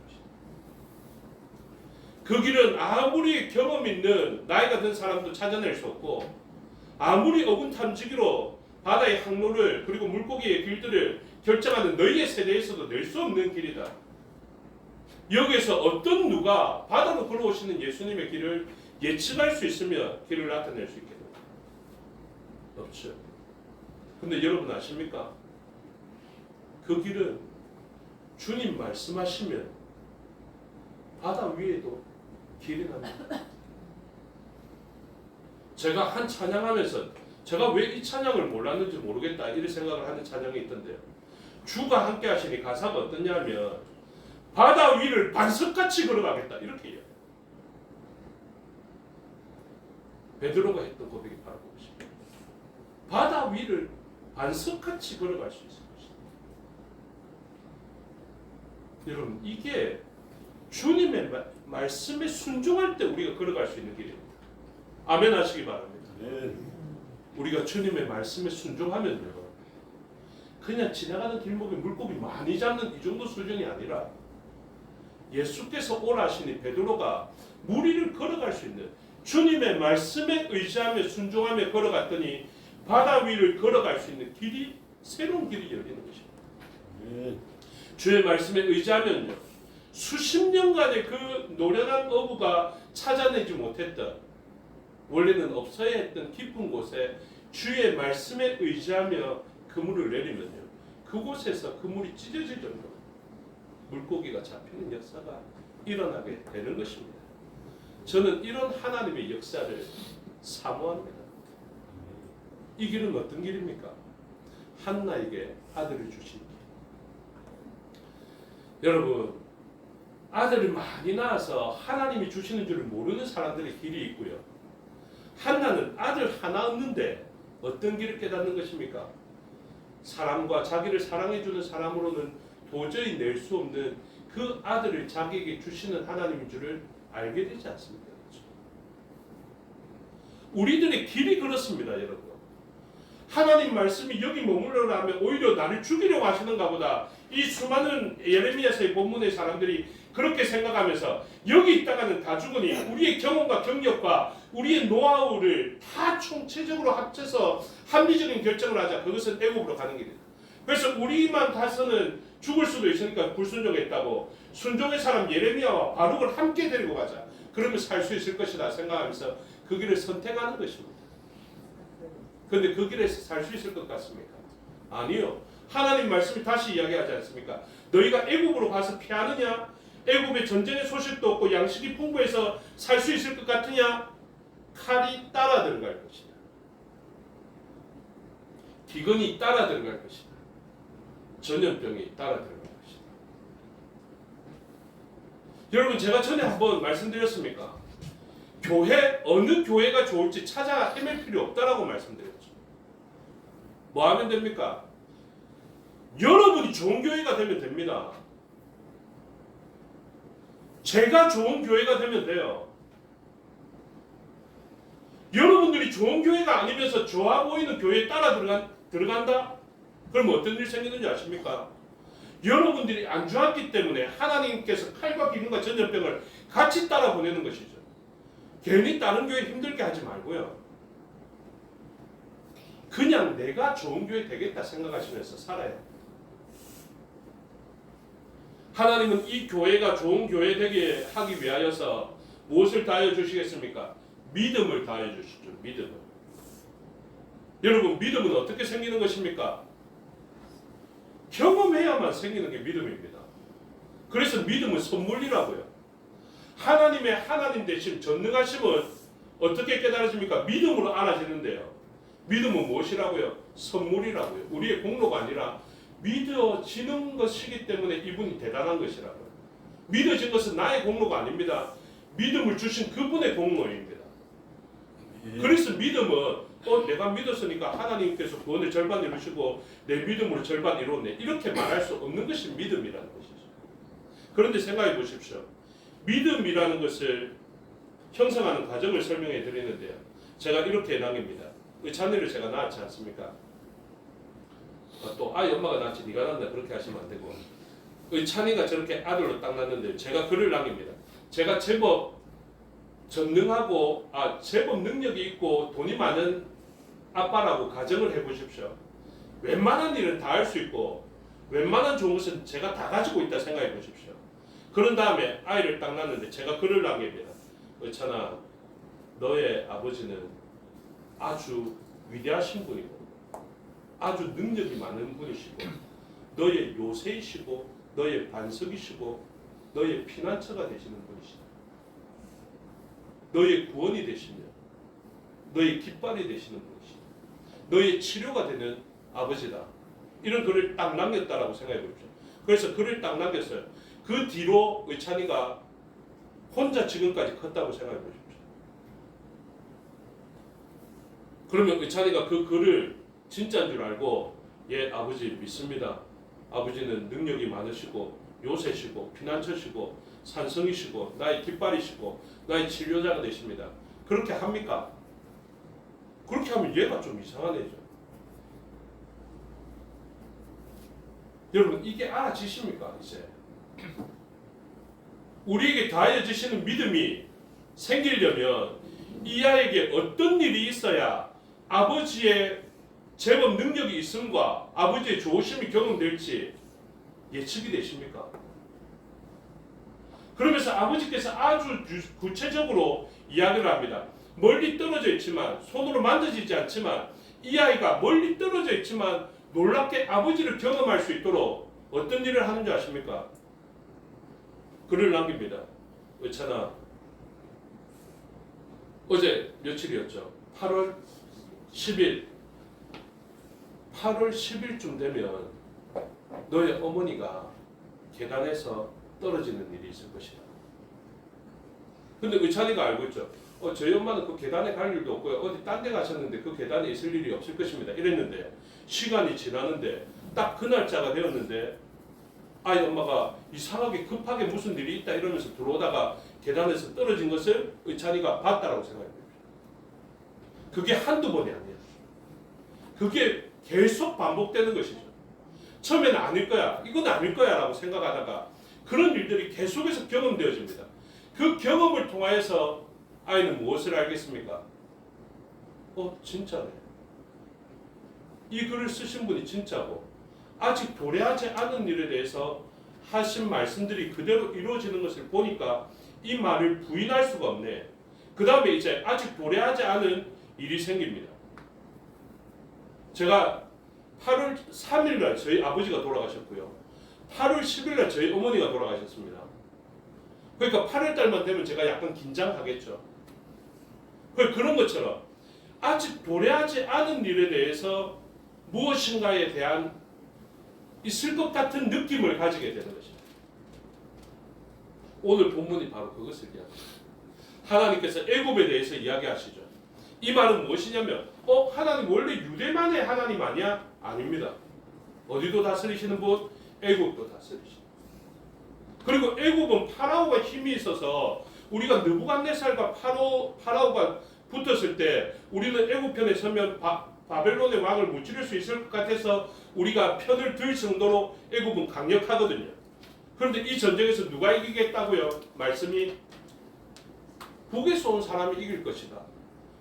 Speaker 2: 그 길은 아무리 경험 있는 나이가 든 사람도 찾아낼 수 없고 아무리 어군 탐지기로 바다의 항로를 그리고 물고기의 길들을 결정하는 너희의 세대에서도 낼 수 없는 길이다. 여기에서 어떤 누가 바다로 걸어오시는 예수님의 길을 예측할 수 있으며 길을 나타낼 수 있겠는가? 없죠. 근데 여러분 아십니까? 그 길은 주님 말씀하시면 바다 위에도 길이 납니다. 제가 한 찬양하면서 제가 왜 이 찬양을 몰랐는지 모르겠다 이런 생각을 하는 찬양이 있던데요. 주가 함께 하시니 가사가 어떠냐면 바다 위를 반석같이 걸어가겠다 이렇게 해요. 베드로가 했던 고백이 바로 그것입니다. 바다 위를 반석같이 걸어갈 수 있을 것이다. 여러분 이게 주님의 말씀에 순종할 때 우리가 걸어갈 수 있는 길입니다. 아멘 하시기 바랍니다.
Speaker 4: 네.
Speaker 2: 우리가 주님의 말씀에 순종하면요. 그냥 지나가는 길목에 물고기 많이 잡는 이 정도 수준이 아니라 예수께서 오라 하시니 베드로가 물 위를 걸어갈 수 있는 주님의 말씀에 의지하며 순종하며 걸어갔더니 바다 위를 걸어갈 수 있는 길이 새로운 길이 열리는 것입니다.
Speaker 4: 네.
Speaker 2: 주의 말씀에 의지하면요. 수십 년간의 그 노련한 어부가 찾아내지 못했던 원래는 없어야 했던 깊은 곳에 주의 말씀에 의지하며 그물을 내리면요. 그곳에서 그물이 찢어질 정도로 물고기가 잡히는 역사가 일어나게 되는 것입니다. 저는 이런 하나님의 역사를 사모합니다. 이 길은 어떤 길입니까? 한나에게 아들을 주신 길. 여러분 아들을 많이 낳아서 하나님이 주시는 줄을 모르는 사람들의 길이 있고요. 한나는 아들 하나 없는데 어떤 길을 깨닫는 것입니까? 사람과 자기를 사랑해주는 사람으로는 도저히 낼 수 없는 그 아들을 자기에게 주시는 하나님인 줄을 알게 되지 않습니까? 그렇죠? 우리들의 길이 그렇습니다, 여러분. 하나님 말씀이 여기 머물러라면 오히려 나를 죽이려고 하시는가 보다. 이 수많은 예레미야서의 본문의 사람들이 그렇게 생각하면서 여기 있다가는 다 죽으니 우리의 경험과 경력과 우리의 노하우를 다 총체적으로 합쳐서 합리적인 결정을 하자. 그것은 애국으로 가는 길이다. 그래서 우리만 가서는 죽을 수도 있으니까 불순종했다고 순종의 사람 예레미야와 바룩을 함께 데리고 가자. 그러면 살 수 있을 것이다 생각하면서 그 길을 선택하는 것입니다. 그런데 그 길에서 살 수 있을 것 같습니까? 아니요. 하나님 말씀이 다시 이야기하지 않습니까? 너희가 애국으로 가서 피하느냐? 애국의 전쟁의 소식도 없고 양식이 풍부해서 살 수 있을 것 같으냐? 칼이 따라 들어갈 것이다. 기근이 따라 들어갈 것이다. 전염병이 따라 들어갈 것이다. 여러분 제가 전에 한번 말씀드렸습니까? 교회 어느 교회가 좋을지 찾아 헤맬 필요 없다라고 말씀드렸죠. 뭐 하면 됩니까? 여러분이 좋은 교회가 되면 됩니다. 제가 좋은 교회가 되면 돼요. 여러분들이 좋은 교회가 아니면서 좋아 보이는 교회에 따라 들어간다? 그럼 어떤 일이 생기는지 아십니까? 여러분들이 안 좋았기 때문에 하나님께서 칼과 기근과 전염병을 같이 따라 보내는 것이죠. 괜히 다른 교회 힘들게 하지 말고요. 그냥 내가 좋은 교회 되겠다 생각하시면서 살아야 합니다. 하나님은 이 교회가 좋은 교회 되게 하기 위하여서 무엇을 다하여 주시겠습니까? 믿음을 다하여 주시죠. 믿음을. 여러분, 믿음은 어떻게 생기는 것입니까? 경험해야만 생기는 게 믿음입니다. 그래서 믿음은 선물이라고요. 하나님의 하나님 되심, 전능하심은 어떻게 깨달아집니까? 믿음으로 알아지는데요. 믿음은 무엇이라고요? 선물이라고요. 우리의 공로가 아니라 믿어지는 것이기 때문에 이분이 대단한 것이라고요. 믿어진 것은 나의 공로가 아닙니다. 믿음을 주신 그분의 공로입니다. 그래서 믿음은 내가 믿었으니까 하나님께서 구원의 절반 이루시고 내 믿음으로 절반 이루었네, 이렇게 말할 수 없는 것이 믿음이라는 것이죠. 그런데 생각해 보십시오. 믿음이라는 것을 형성하는 과정을 설명해 드리는데요. 제가 이렇게 남깁니다. 자녀를 제가 낳았지 않습니까? 또 엄마가 낳았지 네가 낳았나 그렇게 하시면 안 되고, 찬이가 저렇게 아들로 딱 낳는데 제가 글을 남깁니다. 제가 제법 전능하고 제법 능력이 있고 돈이 많은 아빠라고 가정을 해보십시오. 웬만한 일은 다 할 수 있고 웬만한 좋은 것은 제가 다 가지고 있다 생각해 보십시오. 그런 다음에 아이를 딱 낳는데 제가 글을 남깁니다. 의찬아, 너의 아버지는 아주 위대하신 분이고 아주 능력이 많은 분이시고 너의 요새이시고 너의 반석이시고 너의 피난처가 되시는 분이시다. 너의 구원이 되시며 너의 깃발이 되시는 분이시다. 너의 치료가 되는 아버지다. 이런 글을 딱 남겼다라고 생각해 보십시오. 그래서 글을 딱 남겼어요. 그 뒤로 의찬이가 혼자 지금까지 컸다고 생각해 보십시오. 그러면 의찬이가 그 글을 진짜인 줄 알고 아버지 믿습니다. 아버지는 능력이 많으시고 요새시고 피난처시고 산성이시고 나의 깃발이시고 나의 치료자가 되십니다. 그렇게 합니까? 그렇게 하면 얘가 좀 이상한 애죠. 여러분, 이게 알아지십니까? 이제 우리에게 더해지시는 믿음이 생기려면 이 아이에게 어떤 일이 있어야 아버지의 제법 능력이 있음과 아버지의 좋으심이 경험될지 예측이 되십니까? 그러면서 아버지께서 아주 구체적으로 이야기를 합니다. 멀리 떨어져 있지만, 손으로 만져지지 않지만, 이 아이가 멀리 떨어져 있지만 놀랍게 아버지를 경험할 수 있도록 어떤 일을 하는지 아십니까? 글을 남깁니다. 의찬아, 어제 며칠이었죠? 8월 10일 8월 10일쯤 되면 너의 어머니가 계단에서 떨어지는 일이 있을 것이다. 근데 의찬이가 알고 있죠. 저희 엄마는 그 계단에 갈 일도 없고요. 어디 딴 데 가셨는데 그 계단에 있을 일이 없을 것입니다. 이랬는데 시간이 지나는데 딱 그 날짜가 되었는데 아이 엄마가 이상하게 급하게 무슨 일이 있다 이러면서 들어오다가 계단에서 떨어진 것을 의찬이가 봤다라고 생각합니다. 그게 한두 번이 아니에요. 그게 계속 반복되는 것이죠. 처음에는 아닐 거야, 이건 아닐 거야 라고 생각하다가 그런 일들이 계속해서 경험되어집니다. 그 경험을 통하여서 아이는 무엇을 알겠습니까? 진짜네. 이 글을 쓰신 분이 진짜고 아직 도래하지 않은 일에 대해서 하신 말씀들이 그대로 이루어지는 것을 보니까 이 말을 부인할 수가 없네. 그 다음에 이제 아직 도래하지 않은 일이 생깁니다. 제가 8월 3일날 저희 아버지가 돌아가셨고요. 8월 10일날 저희 어머니가 돌아가셨습니다. 그러니까 8월달만 되면 제가 약간 긴장하겠죠. 그런 것처럼 아직 도래하지 않은 일에 대해서 무엇인가에 대한 있을 것 같은 느낌을 가지게 되는 것입니다. 오늘 본문이 바로 그것을 이야기합니다. 하나님께서 애굽에 대해서 이야기하시죠. 이 말은 무엇이냐면 하나님 원래 유대만의 하나님 아니야? 아닙니다. 어디도 다스리시는 분? 애굽도 다스리시는. 그리고 애굽은 파라오가 힘이 있어서 우리가 느부갓네살과 파라오가 붙었을 때 우리는 애굽 편에 서면 바벨론의 왕을 무찌를 수 있을 것 같아서 우리가 편을 들 정도로 애굽은 강력하거든요. 그런데 이 전쟁에서 누가 이기겠다고요? 말씀이 북에서 온 사람이 이길 것이다.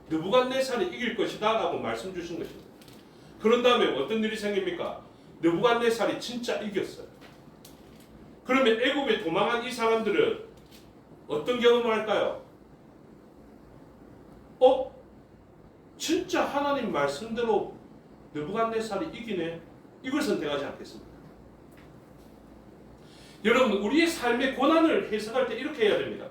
Speaker 2: 느부갓네살이 이길 것이다 라고 말씀 주신 것입니다. 그런 다음에 어떤 일이 생깁니까? 느부갓네살이 진짜 이겼어요. 그러면 애굽에 도망한 이 사람들은 어떤 경험을 할까요? 진짜 하나님 말씀대로 느부갓네살이 이기네. 이걸 선택하지 않겠습니까? 여러분, 우리의 삶의 고난을 해석할 때 이렇게 해야 됩니다.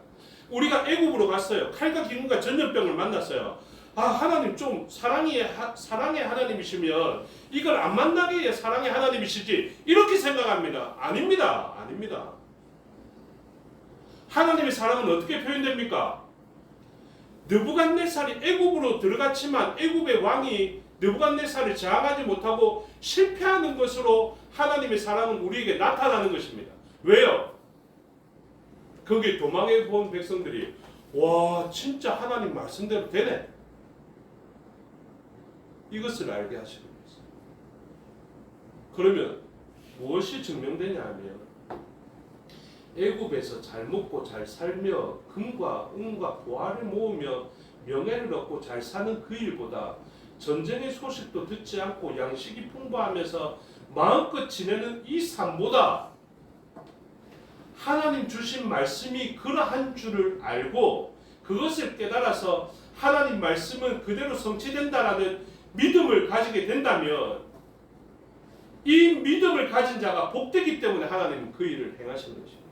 Speaker 2: 우리가 애굽으로 갔어요. 칼과 기근과 전염병을 만났어요. 아, 하나님 좀 사랑의 하나님이시면 이걸 안 만나게 해야 사랑의 하나님이시지, 이렇게 생각합니다. 아닙니다. 아닙니다. 하나님의 사랑은 어떻게 표현됩니까? 느부갓네살이 애굽으로 들어갔지만 애굽의 왕이 느부갓네살을 저항하지 못하고 실패하는 것으로 하나님의 사랑은 우리에게 나타나는 것입니다. 왜요? 거기에 도망해 본 백성들이 와, 진짜 하나님 말씀대로 되네, 이것을 알게 하시는 거예요. 그러면 무엇이 증명되냐 하면, 애굽에서 잘 먹고 잘 살며 금과 은과 보화를 모으며 명예를 얻고 잘 사는 그 일보다 전쟁의 소식도 듣지 않고 양식이 풍부하면서 마음껏 지내는 이 삶보다 하나님 주신 말씀이 그러한 줄을 알고 그것을 깨달아서 하나님 말씀은 그대로 성취된다라는 믿음을 가지게 된다면, 이 믿음을 가진 자가 복되기 때문에 하나님은 그 일을 행하시는 것입니다.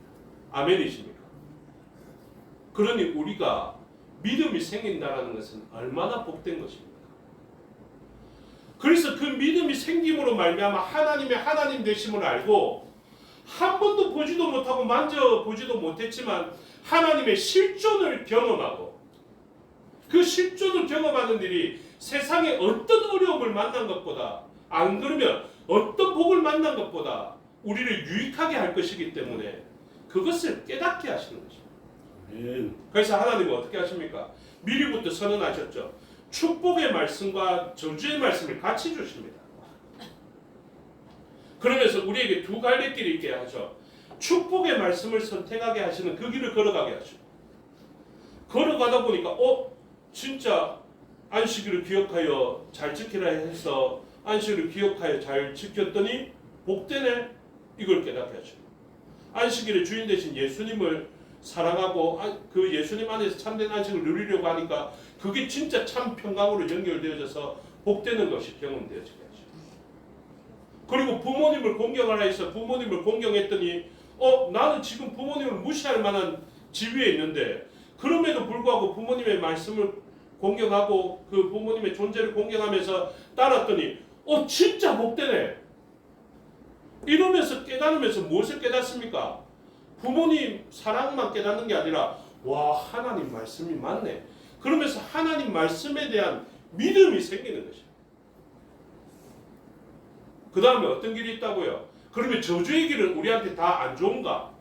Speaker 2: 아멘이십니까? 그러니 우리가 믿음이 생긴다는 것은 얼마나 복된 것입니까? 그래서 그 믿음이 생김으로 말미암아 하나님의 하나님 되심을 알고 한 번도 보지도 못하고 만져보지도 못했지만 하나님의 실존을 경험하고, 그 실존을 경험하는 일이 세상에 어떤 어려움을 만난 것보다, 안 그러면 어떤 복을 만난 것보다 우리를 유익하게 할 것이기 때문에 그것을 깨닫게 하시는 것입니다. 그래서 하나님은 어떻게 하십니까? 미리부터 선언하셨죠. 축복의 말씀과 저주의 말씀을 같이 주십니다. 그러면서 우리에게 두 갈래길이 있게 하죠. 축복의 말씀을 선택하게 하시는 그 길을 걸어가게 하죠. 걸어가다 보니까 진짜 안식일을 기억하여 잘 지키라 해서 안식일을 기억하여 잘 지켰더니 복되네, 이걸 깨닫게 하죠. 안식일의 주인 되신 예수님을 사랑하고 그 예수님 안에서 참된 안식을 누리려고 하니까 그게 진짜 참 평강으로 연결되어져서 복되는 것이 경험되어지게 하죠. 그리고 부모님을 공경하라 해서 부모님을 공경했더니 나는 지금 부모님을 무시할 만한 지위에 있는데, 그럼에도 불구하고 부모님의 말씀을 공경하고 그 부모님의 존재를 공경하면서 따랐더니 진짜 복되네, 이러면서 깨달으면서 무엇을 깨닫습니까? 부모님 사랑만 깨닫는 게 아니라 와, 하나님 말씀이 맞네, 그러면서 하나님 말씀에 대한 믿음이 생기는 것이에요. 그 다음에 어떤 길이 있다고요? 그러면 저주의 길은 우리한테 다 안 좋은가?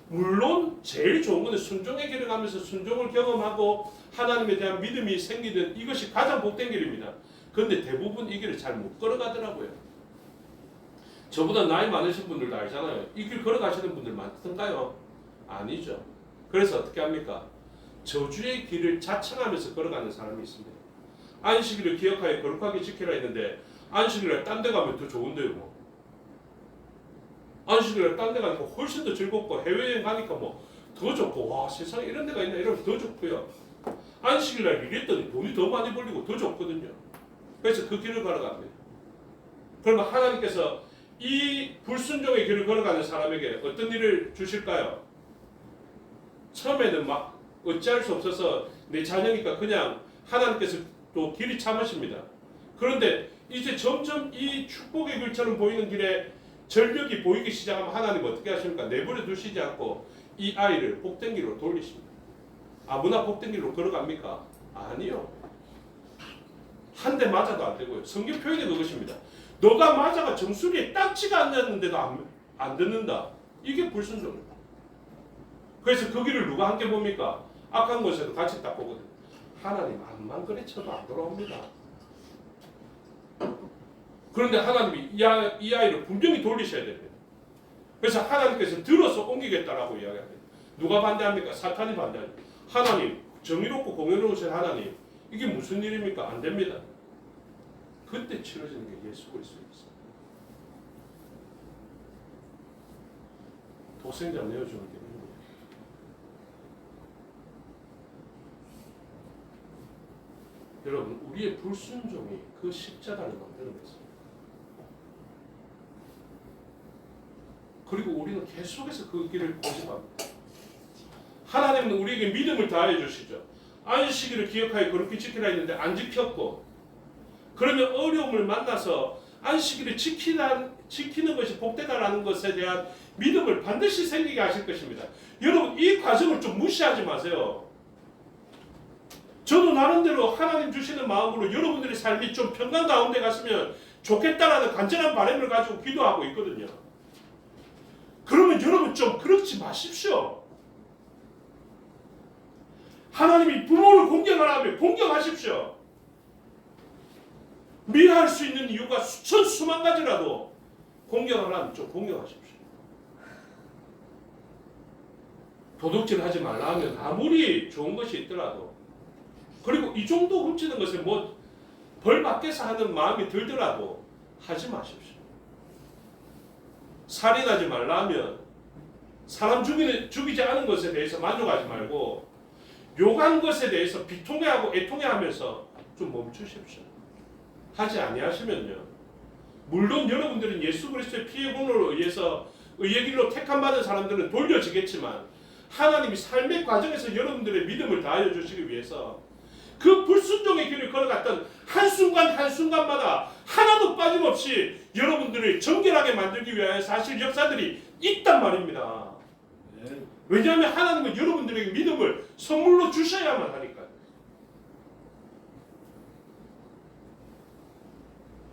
Speaker 2: 물론 제일 좋은 것은 순종의 길을 가면서 순종을 경험하고 하나님에 대한 믿음이 생기는, 이것이 가장 복된 길입니다. 그런데 대부분 이 길을 잘 못 걸어가더라고요. 저보다 나이 많으신 분들도 알잖아요. 이 길 걸어가시는 분들 많던가요? 아니죠. 그래서 어떻게 합니까? 저주의 길을 자청하면서 걸어가는 사람이 있습니다. 안식일을 기억하여 거룩하게 지키라 했는데 안식일에 딴 데 가면 더 좋은데요. 뭐. 안식일에 딴 데 가니까 훨씬 더 즐겁고 해외여행 가니까 뭐 더 좋고, 와, 세상에 이런 데가 있나 이러면 더 좋고요. 안식일날 일했더니 돈이 더 많이 벌리고 더 좋거든요. 그래서 그 길을 걸어갑니다. 그러면 하나님께서 이 불순종의 길을 걸어가는 사람에게 어떤 일을 주실까요? 처음에는 막 어찌할 수 없어서 내 자녀니까 그냥 하나님께서 또 길이 참으십니다. 그런데 이제 점점 이 축복의 길처럼 보이는 길에 절벽이 보이기 시작하면 하나님은 어떻게 하십니까? 내버려 두시지 않고 이 아이를 복된 길로 돌리십니다. 아무나 복된 길로 걸어갑니까? 아니요. 한 대 맞아도 안 되고요. 성경 표현이 그것입니다. 너가 맞아가 정수리에 딱지가 앉았는데도 안 듣는다. 이게 불순종입니다. 그래서 그 길을 누가 함께 봅니까? 악한 곳에도 같이 딱 보거든. 하나님 암만 그래 쳐도 안 돌아옵니다. 그런데 하나님이 이 아이를 분명히 돌리셔야 됩니다. 그래서 하나님께서 들어서 옮기겠다라고 이야기합니다. 누가 반대합니까? 사탄이 반대합니다. 하나님, 정의롭고 공의로우신 하나님, 이게 무슨 일입니까? 안 됩니다. 그때 치러지는 게 예수 그리스도입니다. 독생자 내어주는 게 누구예요? 여러분, 우리의 불순종이 그 십자가를 만들어냈습니다. 그리고 우리는 계속해서 그 길을 고집합니다. 하나님은 우리에게 믿음을 다해 주시죠. 안식일을 기억하여 그렇게 지키라 했는데 안 지켰고, 그러면 어려움을 만나서 안식일을 지키는 것이 복되다라는 것에 대한 믿음을 반드시 생기게 하실 것입니다. 여러분, 이 과정을 좀 무시하지 마세요. 저도 나름대로 하나님 주시는 마음으로 여러분들의 삶이 좀 평강 가운데 갔으면 좋겠다라는 간절한 바람을 가지고 기도하고 있거든요. 그러면 여러분 좀 그렇지 마십시오. 하나님이 부모를 공경하라면 공경하십시오. 미워할 수 있는 이유가 수천 수만 가지라도 공경하라면 좀 공경하십시오. 도둑질 하지 말라 하면 아무리 좋은 것이 있더라도, 그리고 이 정도 훔치는 것을 뭐 벌 받게서 하는 마음이 들더라도 하지 마십시오. 살인하지 말라 하면 사람 죽이지 않은 것에 대해서 만족하지 말고 욕한 것에 대해서 비통해하고 애통해하면서 좀 멈추십시오. 하지 아니하시면요, 물론 여러분들은 예수 그리스도의 피의 공로로 의해서 의의 길로 택함받은 사람들은 돌려지겠지만, 하나님이 삶의 과정에서 여러분들의 믿음을 다하여 주시기 위해서 그 불순종의 길을 걸어갔던 한순간 한순간마다 하나도 빠짐없이 여러분들을 정결하게 만들기 위하여 사실 역사들이 있단 말입니다. 왜냐하면 하나님은 여러분들에게 믿음을 선물로 주셔야만 하니까요.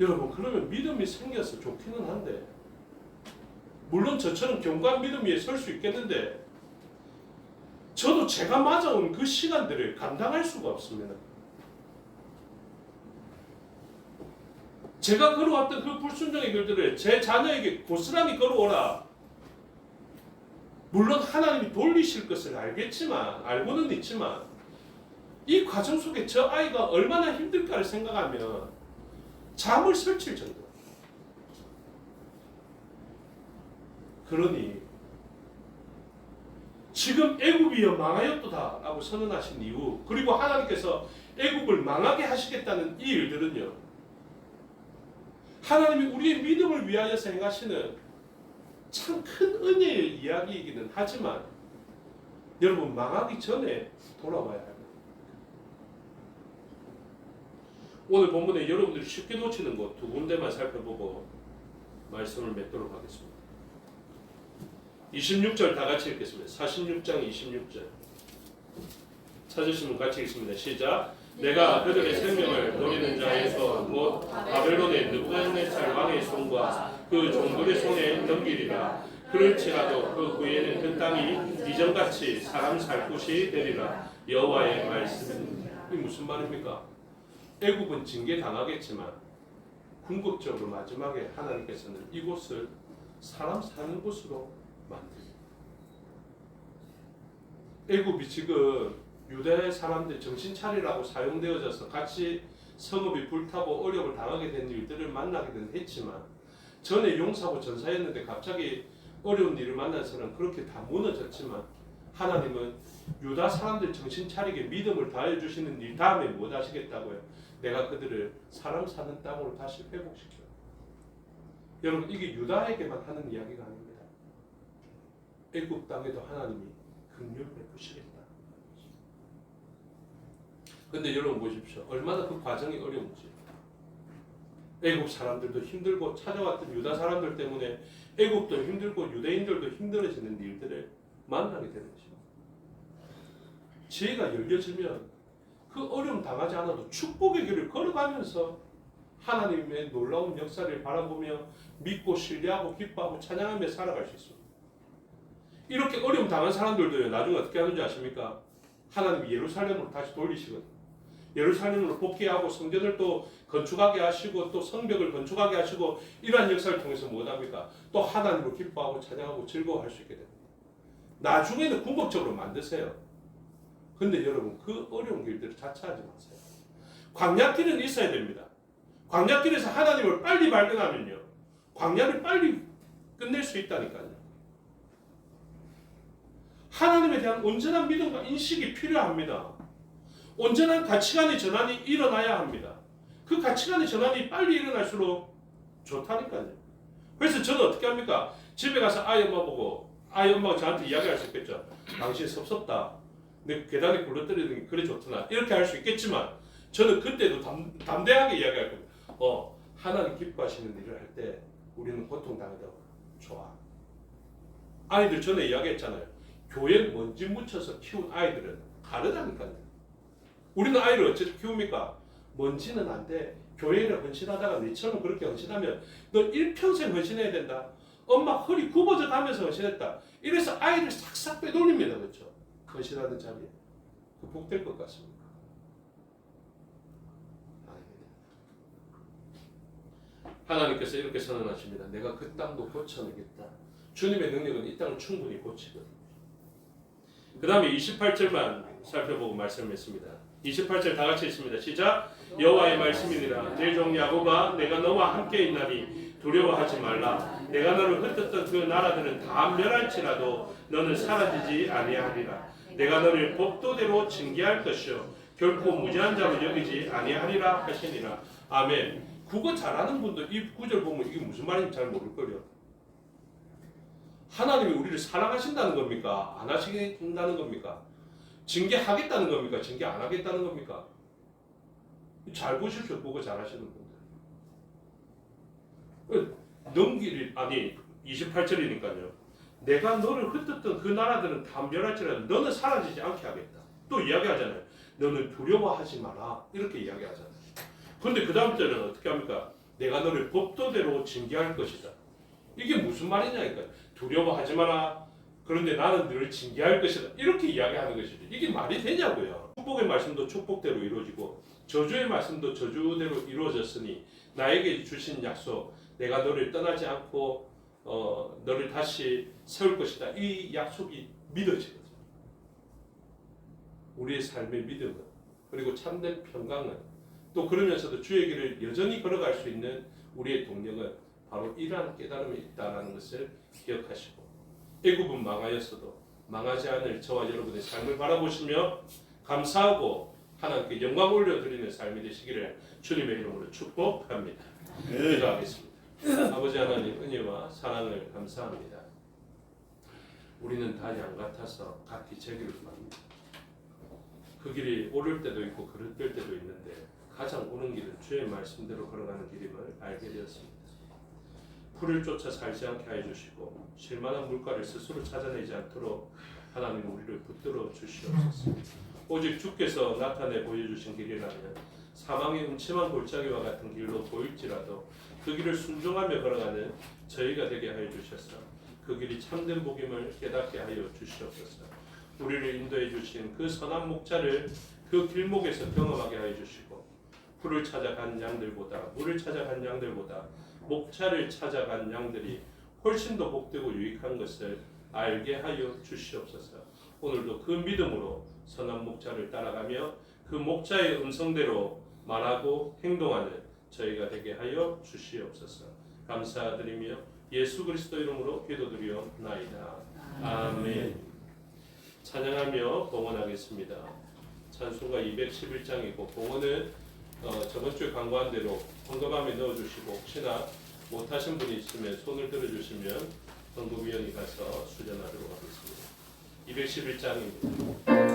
Speaker 2: 여러분, 그러면 믿음이 생겨서 좋기는 한데, 물론 저처럼 견고한 믿음 위에 설 수 있겠는데, 저도 제가 맞아온 그 시간들을 감당할 수가 없습니다. 제가 걸어왔던 그 불순종의 길들을 제 자녀에게 고스란히 걸어오라. 물론 하나님이 돌리실 것을 알고는 있지만, 이 과정 속에 저 아이가 얼마나 힘들까를 생각하면 잠을 설칠 정도. 그러니 지금 애굽이여 망하였도다 라고 선언하신 이후, 그리고 하나님께서 애굽을 망하게 하시겠다는 이 일들은요, 하나님이 우리의 믿음을 위하여서 행하시는 참 큰 은혜의 이야기이기는 하지만, 여러분, 망하기 전에 돌아와야 합니다. 오늘 본문에 여러분들이 쉽게 놓치는 곳 두 군데만 살펴보고 말씀을 맺도록 하겠습니다. 26절 다 같이 읽겠습니다. 46장 26절 찾으시면 같이 읽습니다. 시작. 내가 그들의 생명을 노리는 자의 손 곧 바벨론의 느부갓네살 왕의 손과 그 종들의 손에 넘기리라. 그럴지라도 그 후에는 그 땅이 이전같이 사람 살 곳이 되리라. 여호와의 말씀입니다. 이 무슨 말입니까? 애굽은 징계당하겠지만 궁극적으로 마지막에 하나님께서는 이곳을 사람 사는 곳으로 만듭니다. 애굽이 지금 유대 사람들 정신 차리라고 사용되어져서 같이 성읍이 불타고 어려움을 당하게 된 일들을 만나기는 했지만, 전에 용사고 전사였는데 갑자기 어려운 일을 만나서는 그렇게 다 무너졌지만, 하나님은 유다 사람들 정신 차리게 믿음을 다해 주시는 일 다음에 뭐 하시겠다고요? 내가 그들을 사람 사는 땅으로 다시 회복시켜. 여러분, 이게 유다에게만 하는 이야기가 아닙니다. 애굽 땅에도 하나님이 긍휼 베푸시겠다. 근데 여러분 보십시오. 얼마나 그 과정이 어려운지. 애굽 사람들도 힘들고 찾아왔던 유다 사람들 때문에 애굽도 힘들고 유대인들도 힘들어지는 일들을 만나게 되는 것입니다. 지혜가 열려지면 그 어려움 당하지 않아도 축복의 길을 걸어가면서 하나님의 놀라운 역사를 바라보며 믿고 신뢰하고 기뻐하고 찬양하며 살아갈 수 있습니다. 이렇게 어려움 당한 사람들도요, 나중에 어떻게 하는지 아십니까? 하나님이 예루살렘으로 다시 돌리시거든요. 예루살렘으로 복귀하고 성전을 또 건축하게 하시고 또 성벽을 건축하게 하시고, 이러한 역사를 통해서 뭐합니까? 또 하나님을 기뻐하고 찬양하고 즐거워할 수 있게 됩니다. 나중에는 궁극적으로 만드세요. 근데 여러분, 그 어려운 길들을 자처하지 마세요. 광야길은 있어야 됩니다. 광야길에서 하나님을 빨리 발견하면요, 광야를 빨리 끝낼 수 있다니까요. 하나님에 대한 온전한 믿음과 인식이 필요합니다. 온전한 가치관의 전환이 일어나야 합니다. 그 가치관의 전환이 빨리 일어날수록 좋다니까요. 그래서 저는 어떻게 합니까? 집에 가서 아이 엄마 보고 아이 엄마가 저한테 이야기할 수 있겠죠. 당신 섭섭다. 내 계단에 굴러뜨리는 게 그래 좋구나. 이렇게 할 수 있겠지만 저는 그때도 담대하게 이야기할 겁니다. 하나님 기뻐하시는 일을 할 때 우리는 고통당하다고 좋아. 아이들 전에 이야기했잖아요. 교회에 먼지 묻혀서 키운 아이들은 다르다니까요. 우리는 아이를 어떻게 키웁니까? 먼지는 안 돼. 교회를 헌신하다가 너처럼 그렇게 헌신하면 너 일평생 헌신해야 된다. 엄마 허리 굽어져 가면서 헌신했다. 이래서 아이를 싹싹 빼돌립니다. 그렇죠? 헌신하는 자리에. 극복될 것 같습니까? 하나님께서 이렇게 선언하십니다. 내가 그 땅도 고쳐내겠다. 주님의 능력은 이 땅을 충분히 고치거든요. 그 다음에 28절만 살펴보고 말씀했습니다. 28절 다 같이 있습니다. 시작. 여호와의 말씀이니라. 내 종 야곱아 내가 너와 함께 있나니 두려워하지 말라. 내가 너를 흩었던 그 나라들은 다 멸할지라도 너는 사라지지 아니하리라. 내가 너를 법도대로 징계할 것이요 결코 무죄한 자로 여기지 아니하리라 하시니라. 아멘. 국어 잘하는 분도 이 구절 보면 이게 무슨 말인지 잘 모를걸요. 하나님이 우리를 사랑하신다는 겁니까? 안 하시겠다는 겁니까? 징계하겠다는 겁니까? 징계 안 하겠다는 겁니까? 잘 보십시오. 국어 잘하시는 분들. 넘기리 아니 28절이니까요. 내가 너를 흩었던 그 나라들은 다 멸할지라도 너는 사라지지 않게 하겠다. 또 이야기하잖아요. 너는 두려워하지 마라. 이렇게 이야기하잖아요. 그런데 그 다음 절은 어떻게 합니까? 내가 너를 법도대로 징계할 것이다. 이게 무슨 말이냐니까. 두려워하지 마라. 그런데 나는 너를 징계할 것이다. 이렇게 이야기하는 것이죠. 이게 말이 되냐고요. 축복의 말씀도 축복대로 이루어지고 저주의 말씀도 저주대로 이루어졌으니 나에게 주신 약속 내가 너를 떠나지 않고 너를 다시 세울 것이다. 이 약속이 믿어지거든요. 우리의 삶의 믿음은 그리고 참된 평강은 또 그러면서도 주의 길을 여전히 걸어갈 수 있는 우리의 동력은 바로 이러한 깨달음이 있다는 것을 기억하시고 애굽은 망하였어도 망하지 않을 저와 여러분의 삶을 바라보시며 감사하고 하나님께 영광 올려드리는 삶이 되시기를 주님의 이름으로 축복합니다. 기도하겠습니다. 아버지 하나님 은혜와 사랑을 감사합니다. 우리는 다 양 같아서 각기 제 길을 갑니다. 그 길이 오를 때도 있고 그릇될 때도 있는데 가장 옳은 길은 주의 말씀대로 걸어가는 길임을 알게 되었습니다. 풀을 쫓아 살지 않게 해주시고 쉴만한 물가를 스스로 찾아내지 않도록 하나님 우리를 붙들어 주시옵소서. 오직 주께서 나타내 보여주신 길이라면 사망의 음침한 골짜기와 같은 길로 보일지라도 그 길을 순종하며 걸어가는 저희가 되게 하여 주셔서 그 길이 참된 복임을 깨닫게 하여 주시옵소서. 우리를 인도해 주신 그 선한 목자를 그 길목에서 경험하게 하여 주시고 풀을 찾아간 양들보다 물을 찾아간 양들보다 목자를 찾아간 양들이 훨씬 더 복되고 유익한 것을 알게 하여 주시옵소서. 오늘도 그 믿음으로 선한 목자를 따라가며 그 목자의 음성대로 말하고 행동하는 저희가 되게 하여 주시옵소서. 감사드리며 예수 그리스도 이름으로 기도드리옵나이다. 아멘. 찬양하며 봉헌하겠습니다. 찬송가 211장이고 봉헌은 저번 주에 광고한 대로 헌금함에 넣어주시고 혹시나 못하신 분이 있으면 손을 들어주시면 헌금위원이 가서 수련하도록 하겠습니다. 211장입니다.
Speaker 3: 그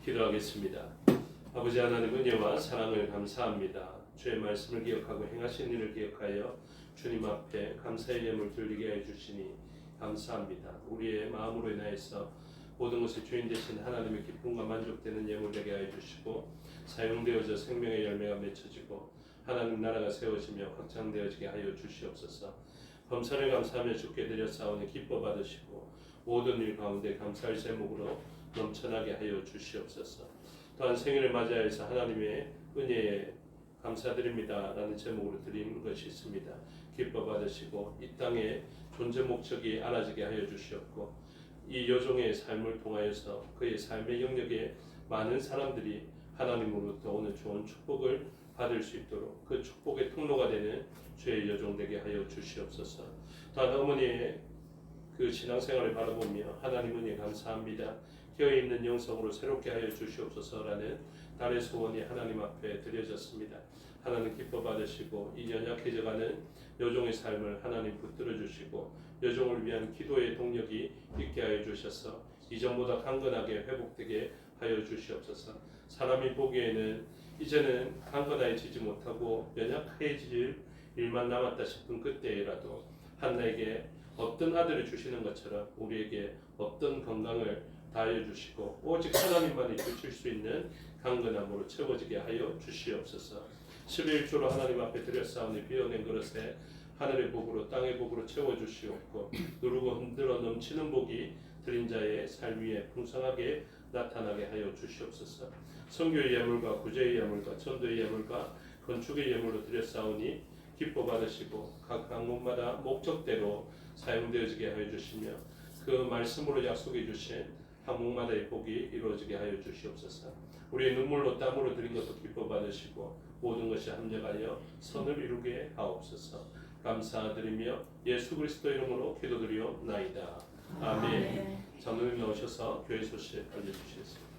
Speaker 2: 기도하겠습니다. 아버지 하나님 은혜와 사랑을 감사합니다. 주의 말씀을 기억하고 행하신 일을 기억하여 주님 앞에 감사의 예물 드리게 해주시니 감사합니다. 우리의 마음으로 인하여서 모든 것의 주인 되신 하나님의 기쁨과 만족되는 예물 되게 해주시고 사용되어져 생명의 열매가 맺혀지고 하나님 나라가 세워지며 확장되어지게 하여 주시옵소서. 범사를 감사하며 주께 드려 싸우니 기뻐 받으시고 모든 일 가운데 감사할 제목으로 넘쳐나게 하여 주시옵소서. 또한 생일을 맞이하여서 하나님의 은혜에 감사드립니다 라는 제목으로 드리는 것이 있습니다. 기뻐 받으시고 이 땅의 존재 목적이 알아지게 하여 주시옵고 이 여종의 삶을 통하여서 그의 삶의 영역에 많은 사람들이 하나님으로부터 오는 좋은 축복을 받을 수 있도록 그 축복의 통로가 되는 주의 여종 되게 하여 주시옵소서. 또한 어머니의 그 신앙생활을 바라보며 하나님 은혜 감사합니다. 깨어있는 영성으로 새롭게 하여 주시옵소서라는 딸의 소원이 하나님 앞에 드려졌습니다. 하나님 기뻐 받으시고 이 연약해져가는 여종의 삶을 하나님 붙들어 주시고 여종을 위한 기도의 동력이 있게 하여 주셔서 이전보다 강건하게 회복되게 하여 주시옵소서. 사람이 보기에는 이제는 강건해지지 못하고 연약해질 일만 남았다 싶은 그때라도 한나에게 없던 아들을 주시는 것처럼 우리에게 없던 건강을 다하여 주시고 오직 하나님만이 주실 수 있는 강건함으로 채워지게 하여 주시옵소서. 11조로 하나님 앞에 드렸사오니 비어낸 그릇에 하늘의 복으로 땅의 복으로 채워주시옵고 누르고 흔들어 넘치는 복이 드린 자의 삶 위에 풍성하게 나타나게 하여 주시옵소서. 선교의 예물과 구제의 예물과 전도의 예물과 건축의 예물로 드렸사오니 기뻐 받으시고 각 항목마다 목적대로 사용되어지게 하여 주시며 그 말씀으로 약속해 주신 항목마다의 복이 이루어지게 하여 주시옵소서. 우리의 눈물로 땀으로 드린 것도 기뻐 받으시고 모든 것이 합력하여 선을 이루게 하옵소서. 감사드리며 예수 그리스도 이름으로 기도드리옵나이다. 아멘. 장로님 나오셔서 교회 소식 알려주시겠습니다.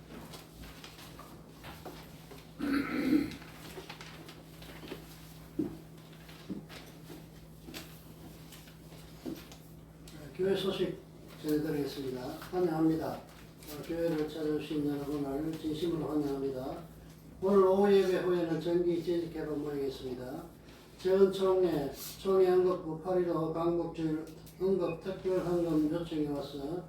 Speaker 4: 교회 소식 전해드리겠습니다. 환영합니다. 교회를 찾아주신 여러분을 진심으로 환영합니다. 오늘 오후 예배 후에는 정기 재직 개방 모이겠습니다. 재원 총회 응급부 8.15 강복주일 응급 특별 헌금 요청이 와서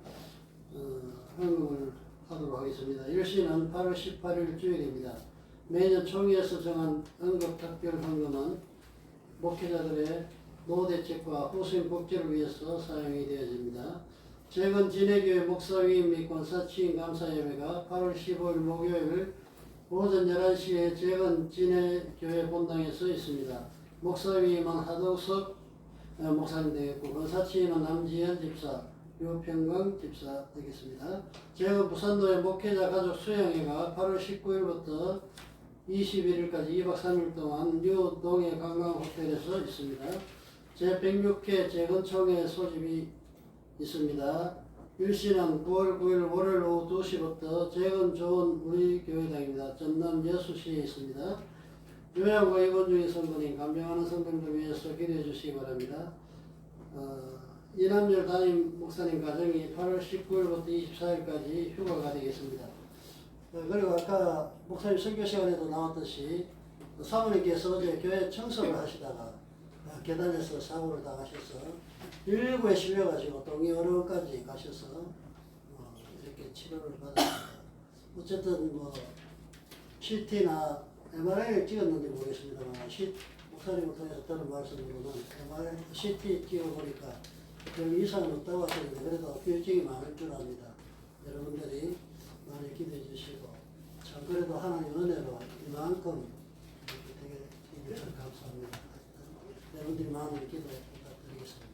Speaker 4: 헌금을 하도록 하겠습니다. 일시는 8월 18일 주일입니다. 매년 총회에서 정한 응급 특별 헌금은 목회자들의 노대책과 후생 복지를 위해서 사용이 되어집니다. 최근 진해교회 목사위임 및 권사치인 감사예배가 8월 15일 목요일 오전 11시에 최근 진해교회 본당에서 있습니다. 목사위임은 하덕석 목사님 되겠고 권사치인은 남지현 집사, 유평강 집사 되겠습니다. 최근 부산도의 목회자 가족 수양회가 8월 19일부터 21일까지 2박 3일 동안 뉴동해 관광호텔에서 있습니다. 제106회 재건총회 소집이 있습니다. 일시는 9월 9일 월요일 오후 2시부터 재건 좋은 우리 교회당입니다. 전남 여수시에 있습니다. 요양과 입원 중인 성도님, 간병하는 성도님들 위해서 기도해 주시기 바랍니다. 이남열 담임 목사님 가정이 8월 19일부터 24일까지 휴가가 되겠습니다. 그리고 아까 목사님 설교 시간에도 나왔듯이 사모님께서 어제 교회 청소를 하시다가 계단에서 사고를 당하셔서 119에 실려가지고 동의어려까지 가셔서 이렇게 치료를 받았습니다. 어쨌든 CT나 MRI를 찍었는지 모르겠습니다만 목사님을 통해서 들은 말씀으로는 MRI, CT 찍어보니까 별 이상은 없다고 하셨는데 그래도 후유증이 많을 줄 압니다. 여러분들이 많이 기도해 주시고 참 그래도 하나님 은혜로 이만큼 참 감사합니다. 여러분들이 마음을 기도해 부탁드리겠습니다.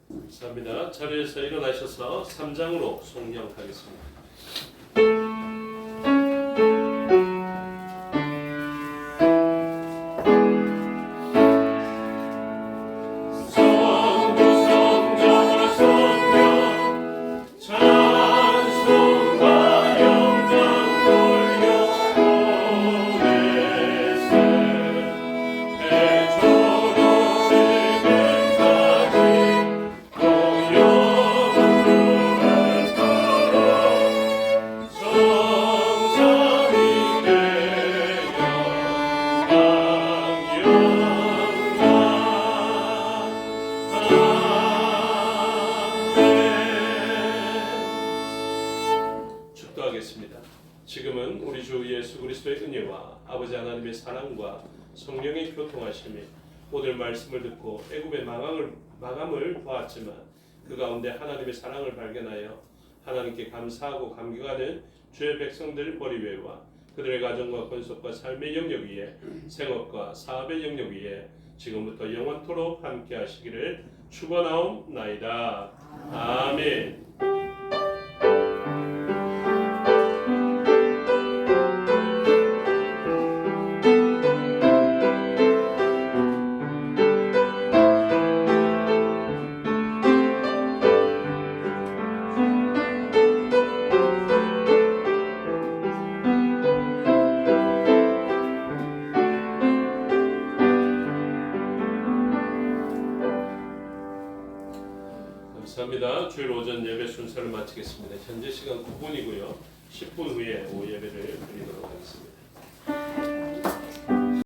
Speaker 2: 감사합니다. 자리에서 일어나셔서 3장으로 송영하겠습니다. 축도하겠습니다. 지금은 우리 주 예수 그리스도의 은혜와 아버지 하나님의 사랑과 성령의 교통하심이 오늘 말씀을 듣고 애굽의 마감을 보았지만 그 가운데 하나님의 사랑을 발견하여 하나님께 감사하고 감격하는 주의 백성들 머리 위에와 그들의 가정과 건속과 삶의 영역 위에 생업과 사업의 영역 위에 지금부터 영원토록 함께 하시기를 축원하옵나이다. 아멘. 감사합니다. 주일 오전 예배 순서를 마치겠습니다. 현재 시간 9분이고요. 10분 후에 오후 예배를 드리도록 하겠습니다.